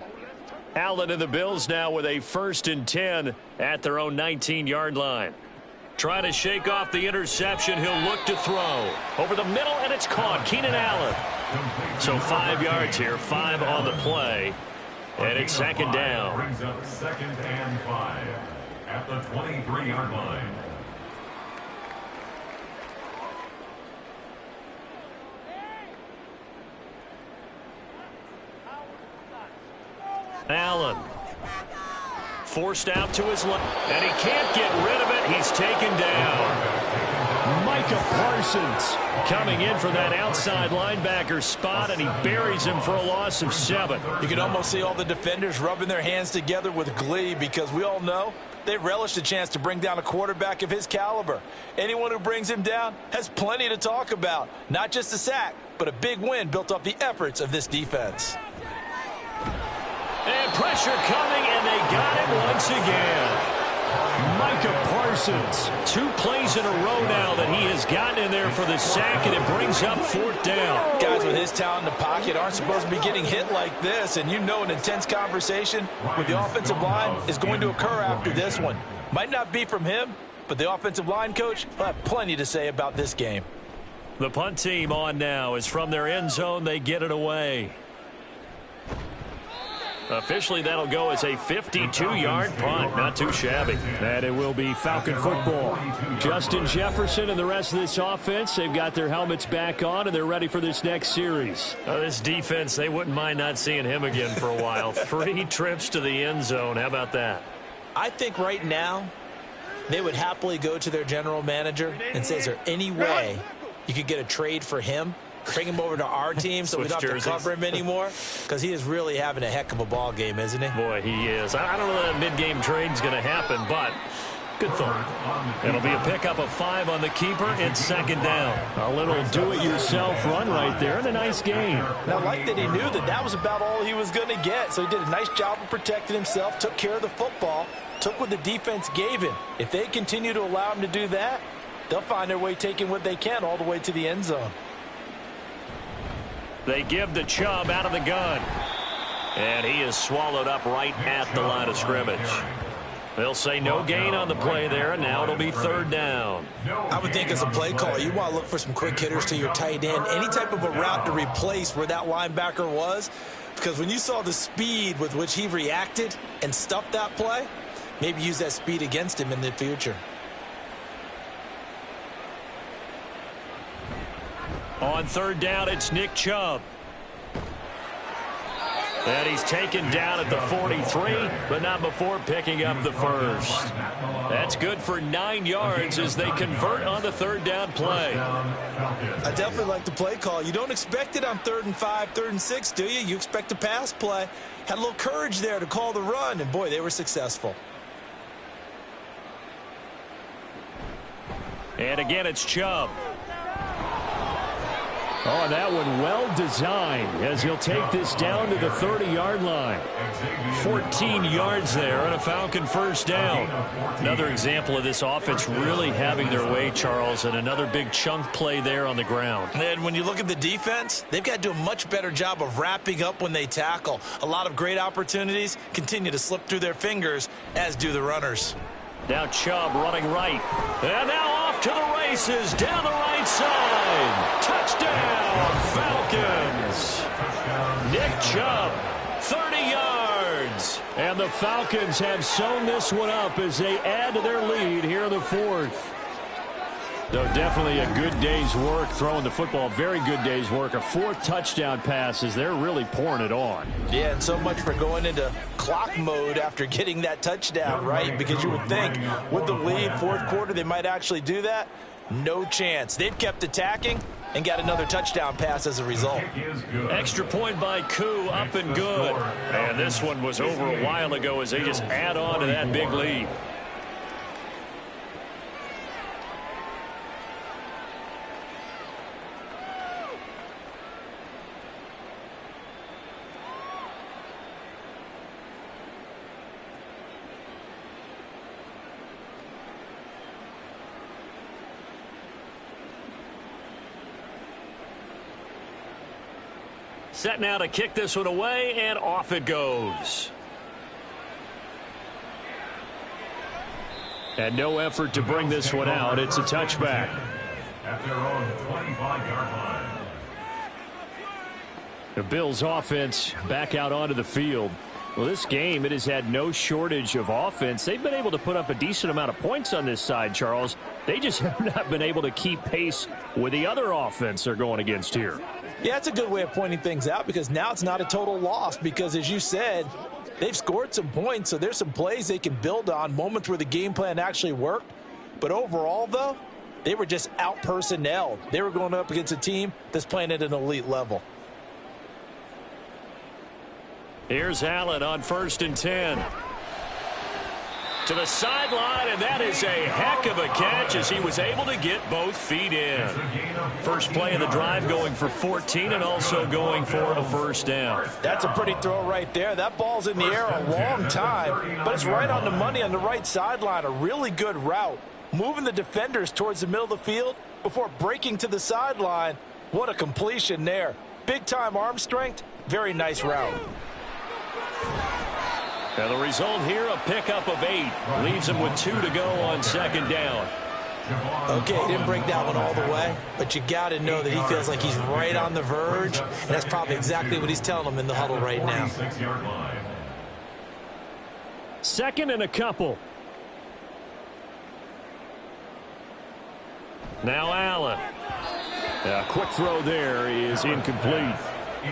Allen and the Bills now with a 1st and 10 at their own 19-yard line. Trying to shake off the interception. He'll look to throw. Over the middle, and it's caught. Keenan Allen. So 5 yards here, 5 on the play. And it's 2nd down. Brings up 2nd and 5 at the 23-yard line. Allen. Forced out to his left, and he can't get rid of it. He's taken down. Micah Parsons coming in for that outside linebacker spot, and he buries him for a loss of 7. You can almost see all the defenders rubbing their hands together with glee because we all know they relish the chance to bring down a quarterback of his caliber. Anyone who brings him down has plenty to talk about. Not just a sack, but a big win built off the efforts of this defense. And pressure coming, and they got him once again. Micah Parsons. 2 plays in a row now that he has gotten in there for the sack, and it brings up 4th down. Guys with his talent in the pocket aren't supposed to be getting hit like this, and you know an intense conversation with the offensive line is going to occur after this one. Might not be from him, but the offensive line coach will have plenty to say about this game. The punt team on now is from their end zone. They get it away. Officially, that'll go as a 52-yard punt. Not too shabby. And it will be Falcon football. Justin Jefferson and the rest of this offense, they've got their helmets back on, and they're ready for this next series. This defense, they wouldn't mind not seeing him again for a while. 3 trips to the end zone. How about that? I think right now they would happily go to their general manager and say, is there any way you could get a trade for him? Bring him over to our team so we don't have to cover him anymore, because he is really having a heck of a ball game, isn't he? Boy, he is. I don't know that mid-game trade's going to happen, but good thought. It'll be a pickup of 5 on the keeper and 2nd down. A little do-it-yourself run right there and a nice game. Now, I like that he knew that that was about all he was going to get, so he did a nice job of protecting himself, took care of the football, took what the defense gave him. If they continue to allow him to do that, they'll find their way taking what they can all the way to the end zone. They give the Chubb out of the gun. And he is swallowed up right at the line of scrimmage. They'll say no gain on the play there, and now it'll be third down. I would think as a play caller, you want to look for some quick hitters to your tight end. Any type of a route to replace where that linebacker was. Because when you saw the speed with which he reacted and stuffed that play, maybe use that speed against him in the future. On third down, it's Nick Chubb. And he's taken down at the 43, but not before picking up the first. That's good for 9 yards as they convert on the third down play. I definitely like the play call. You don't expect it on 3rd and 5, 3rd and 6, do you? You expect a pass play. Had a little courage there to call the run, and boy, they were successful. And again, it's Chubb. Oh, that one well designed as he'll take this down to the 30-yard line. 14 yards there and a Falcon first down. Another example of this offense really having their way, Charles, and another big chunk play there on the ground. And when you look at the defense, they've got to do a much better job of wrapping up when they tackle. A lot of great opportunities continue to slip through their fingers, as do the runners. Now Chubb running right. And now off to the races down the right side. Touchdown, Falcons. Nick Chubb, 30 yards. And the Falcons have sewn this one up as they add to their lead here in the 4th. So definitely a good day's work throwing the football. Very good day's work. A 4th touchdown pass as they're really pouring it on. Yeah, and so much for going into clock mode after getting that touchdown, right? Because you would think with the lead, 4th quarter, they might actually do that. No chance. They've kept attacking and got another touchdown pass as a result. Extra point by Koo, up and good. And this one was over a while ago as they just add on to that big lead. Set now to kick this one away, and off it goes. And no effort to bring this one out. It's a touchback. At their own 25-yard line. The Bills offense back out onto the field. Well, this game, it has had no shortage of offense. They've been able to put up a decent amount of points on this side, Charles. They just have not been able to keep pace with the other offense they're going against here. Yeah, that's a good way of pointing things out because now it's not a total loss because, as you said, they've scored some points, so there's some plays they can build on, moments where the game plan actually worked. But overall, though, they were just out-personnelled. They were going up against a team that's playing at an elite level. Here's Allen on 1st and 10. To the sideline, and that is a heck of a catch as he was able to get both feet in. First play of the drive going for 14 and also going for a first down. That's a pretty throw right there. That ball's in the air a long time, but it's right on the money on the right sideline. A really good route. Moving the defenders towards the middle of the field before breaking to the sideline. What a completion there. Big-time arm strength. Very nice route. And the result here, a pickup of 8. Leaves him with 2 to go on 2nd down. Okay, he didn't break that one all the way, but you got to know that he feels like he's right on the verge, and that's probably exactly what he's telling them in the huddle right now. 2nd and a couple. Now Allen. A quick throw there is incomplete.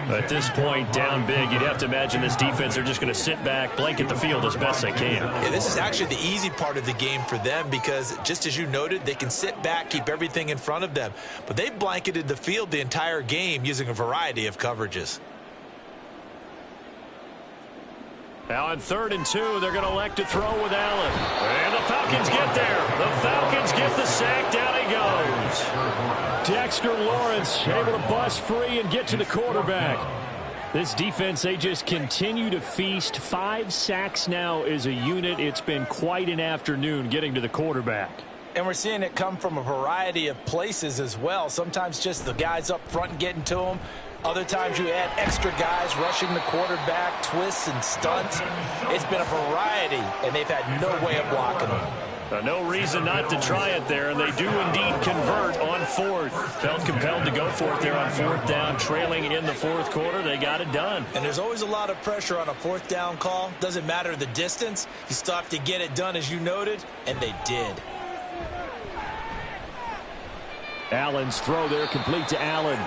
At this point, down big, you'd have to imagine this defense are just going to sit back, blanket the field as best they can. Yeah, this is actually the easy part of the game for them because, just as you noted, they can sit back, keep everything in front of them. But they've blanketed the field the entire game using a variety of coverages. Now on 3rd and 2, they're going to elect to throw with Allen. And the Falcons get there. The Falcons get the sack. Down he goes. Dexter Lawrence able to bust free and get to the quarterback. This defense, they just continue to feast. 5 sacks now as a unit. It's been quite an afternoon getting to the quarterback. And we're seeing it come from a variety of places as well. Sometimes just the guys up front getting to them. Other times you add extra guys rushing the quarterback, twists and stunts. It's been a variety, and they've had no way of blocking them. No reason not to try it there, and they do indeed convert on fourth. Felt compelled to go for it there on fourth down, trailing in the fourth quarter. They got it done. And there's always a lot of pressure on a fourth down call. Doesn't matter the distance. You still have to get it done, as you noted, and they did. Allen's throw there complete to Allen.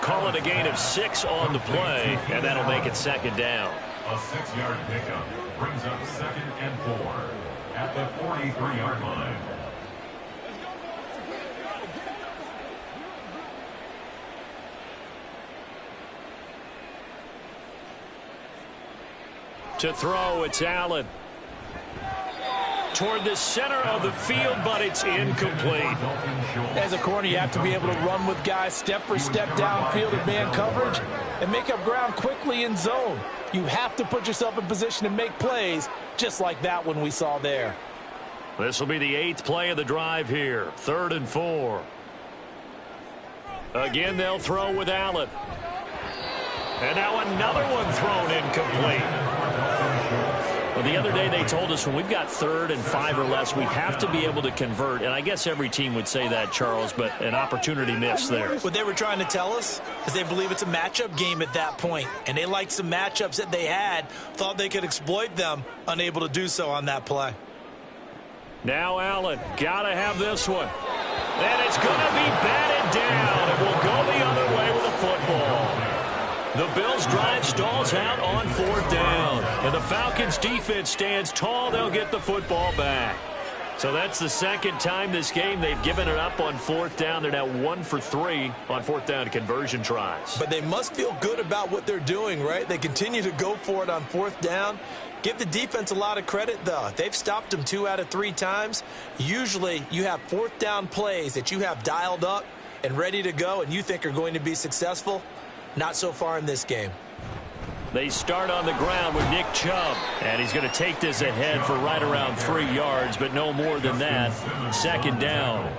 Call it a gain of 6 on the play, and that'll make it second down. A 6-yard pickup brings up 2nd and 4 at the 43-yard line. To throw, it's Allen. Toward the center of the field, but it's incomplete. As a corner, you have to be able to run with guys step for step downfield in man coverage and make up ground quickly in zone. You have to put yourself in position to make plays, just like that one we saw there. This will be the 8th play of the drive here. 3rd and 4. Again, they'll throw with Allen. And now another one thrown incomplete. Well, the other day they told us when we've got 3rd and 5 or less, we have to be able to convert. And I guess every team would say that, Charles, but an opportunity missed there. What they were trying to tell us is they believe it's a matchup game at that point. And they liked some matchups that they had, thought they could exploit them, unable to do so on that play. Now Allen, got to have this one. And it's going to be batted down. It will go the other way with a football. The Bills' drive stalls out on 4th down. And the Falcons' defense stands tall. They'll get the football back. So that's the 2nd time this game they've given it up on 4th down. They're now 1 for 3 on 4th down conversion tries. But they must feel good about what they're doing, right? They continue to go for it on 4th down. Give the defense a lot of credit, though. They've stopped them 2 out of 3 times. Usually you have 4th down plays that you have dialed up and ready to go and you think are going to be successful. Not so far in this game. They start on the ground with Nick Chubb. And he's going to take this ahead for right around 3 yards, but no more than that. 2nd down.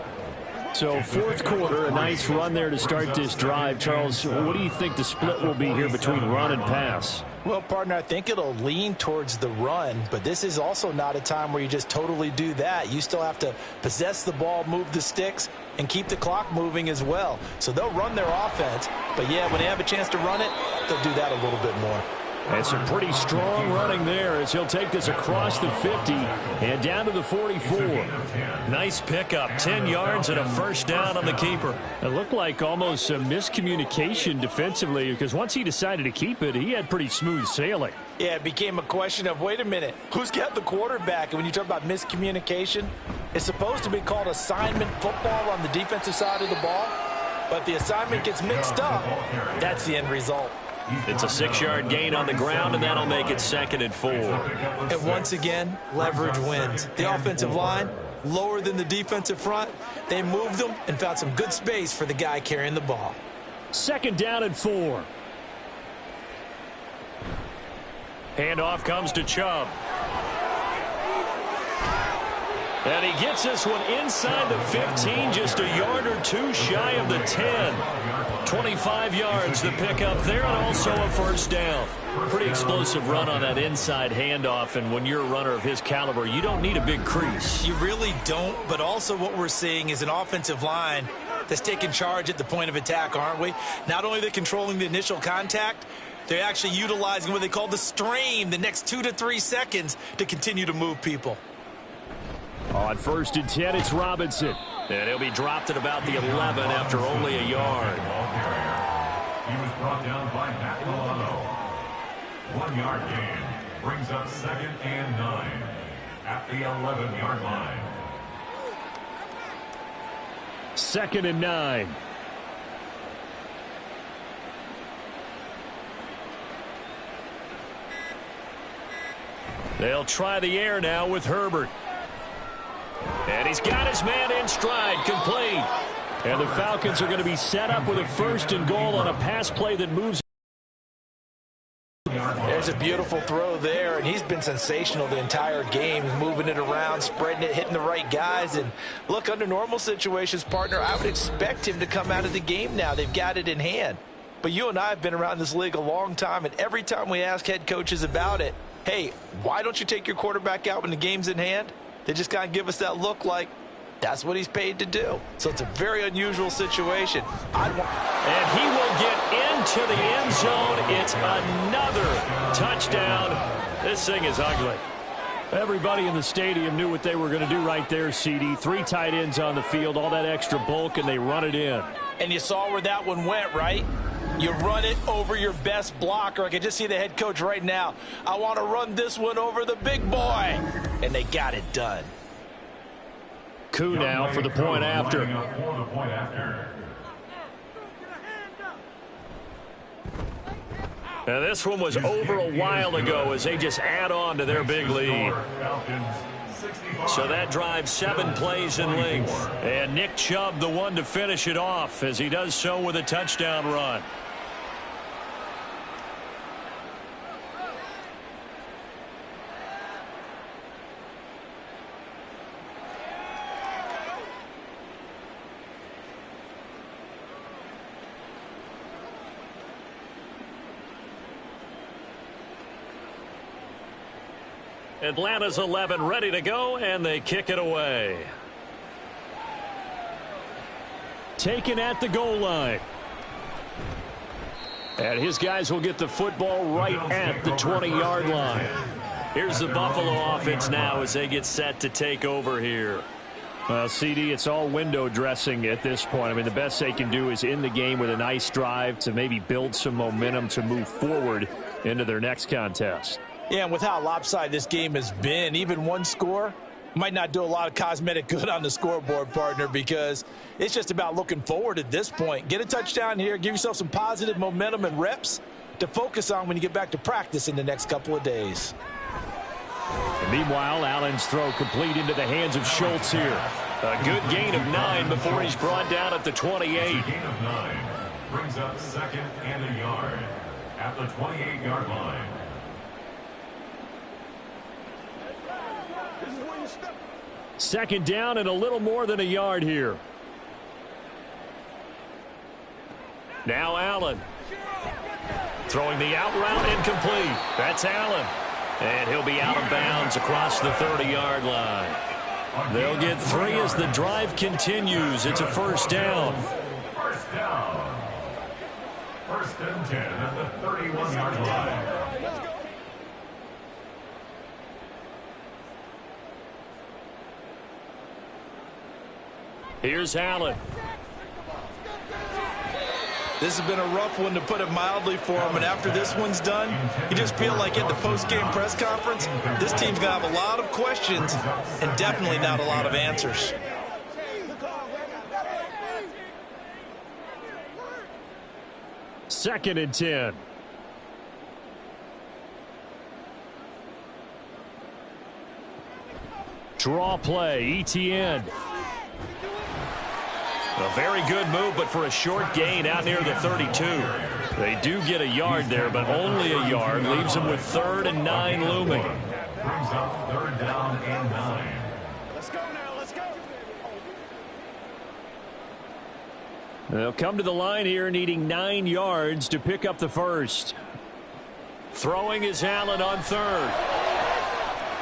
So 4th quarter, a nice run there to start this drive. Charles, what do you think the split will be here between run and pass? Well, partner, I think it'll lean towards the run, but this is also not a time where you just totally do that. You still have to possess the ball, move the sticks, and keep the clock moving as well. So they'll run their offense, but yeah, when they have a chance to run it, they'll do that a little bit more. And some pretty strong running there as he'll take this across the 50 and down to the 44. Nice pickup, 10 yards and a 1st down on the keeper. It looked like almost some miscommunication defensively because once he decided to keep it, he had pretty smooth sailing. Yeah, it became a question of, wait a minute, who's got the quarterback? And when you talk about miscommunication, it's supposed to be called assignment football on the defensive side of the ball. But if the assignment gets mixed up, that's the end result. It's a 6-yard gain on the ground, and that'll make it 2nd and 4. And once again, leverage wins. The offensive line, lower than the defensive front. They moved them and found some good space for the guy carrying the ball. 2nd down and 4. Handoff comes to Chubb. And he gets this one inside the 15, just a yard or 2 shy of the 10. 25 yards the pickup there, and also a 1st down. Pretty explosive run on that inside handoff, and when you're a runner of his caliber, you don't need a big crease. You really don't, but also what we're seeing is an offensive line that's taking charge at the point of attack, aren't we? Not only are they controlling the initial contact, they're actually utilizing what they call the strain, the next 2 to 3 seconds to continue to move people. On 1st and 10, it's Robinson. And he'll be dropped at about the 11 after only a yard. He was brought down by Matt Milano. 1-yard gain brings up 2nd and 9 at the 11-yard line. 2nd and 9. They'll try the air now with Herbert. And he's got his man in stride, complete. And the Falcons are going to be set up with a 1st and goal on a pass play that moves. There's a beautiful throw there, and he's been sensational the entire game, moving it around, spreading it, hitting the right guys. And look, under normal situations, partner, I would expect him to come out of the game now. They've got it in hand. But you and I have been around this league a long time, and every time we ask head coaches about it, hey, why don't you take your quarterback out when the game's in hand? They just kind of give us that look like that's what he's paid to do. So it's a very unusual situation. And he will get into the end zone. It's another touchdown. This thing is ugly. Everybody in the stadium knew what they were going to do right there, CD. 3 tight ends on the field, all that extra bulk, and they run it in. And you saw where that one went, right? You run it over your best blocker. I can just see the head coach right now. I want to run this one over the big boy. And they got it done. Coup now for the point after. Now this one was over a while ago as they just add on to their big lead. So that drives 7 plays in length. And Nick Chubb the one to finish it off as he does so with a touchdown run. Atlanta's 11 ready to go, and they kick it away. Taken at the goal line. And his guys will get the football right at the 20-yard line. Here's the Buffalo offense now as they get set to take over here. Well, CD, it's all window dressing at this point. I mean, the best they can do is in the game with a nice drive to maybe build some momentum to move forward into their next contest. Yeah, and with how lopsided this game has been, even one score might not do a lot of cosmetic good on the scoreboard, partner, because it's just about looking forward at this point. Get a touchdown here, give yourself some positive momentum and reps to focus on when you get back to practice in the next couple of days. And meanwhile, Allen's throw complete into the hands of Schultz here. A good gain of 9 before he's brought down at the 28. Gain of 9 brings up 2nd and a yard at the 28-yard line. Second down and a little more than a yard here. Now Allen. Throwing the out route incomplete. That's Allen. And he'll be out of bounds across the 30-yard line. They'll get 3 as the drive continues. It's a first down. First down. 1st and 10 at the 31-yard line. Here's Allen. This has been a rough one, to put it mildly, for him. And after this one's done, you just feel like at the post-game press conference, this team's going to have a lot of questions and definitely not a lot of answers. Second and 10. Draw play, ETN. A very good move, but for a short gain out near the 32. They do get a yard there, but only a yard. Leaves them with 3rd and 9 looming. Brings up 3rd down and 9. Let's go now, let's go. They'll come to the line here needing 9 yards to pick up the first. Throwing is Allen on 3rd.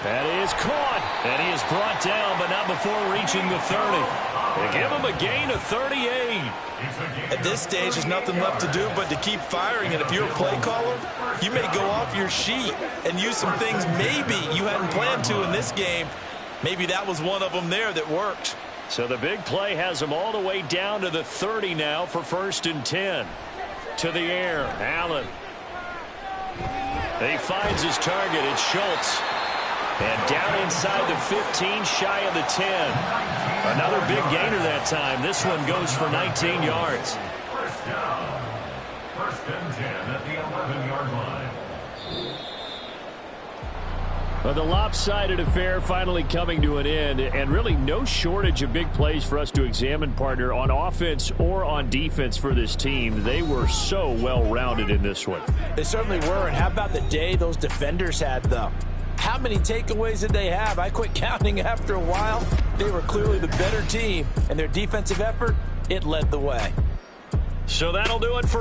That is caught, and he is brought down, but not before reaching the 30. They give him a gain of 38. At this stage, there's nothing left to do but to keep firing. And if you're a play caller, you may go off your sheet and use some things maybe you hadn't planned to in this game. Maybe that was one of them there that worked. So the big play has him all the way down to the 30 now for 1st and 10. To the air, Allen. He finds his target. It's Schultz. And down inside the 15, shy of the 10. Another big gainer that time. This one goes for 19 yards. First down. 1st and 10 at the 11-yard line. Well, the lopsided affair finally coming to an end, and really no shortage of big plays for us to examine, partner, on offense or on defense for this team. They were so well-rounded in this one. They certainly were, and how about the day those defenders had, though? How many takeaways did they have? I quit counting after a while. They were clearly the better team, and their defensive effort, it led the way. So that'll do it for us.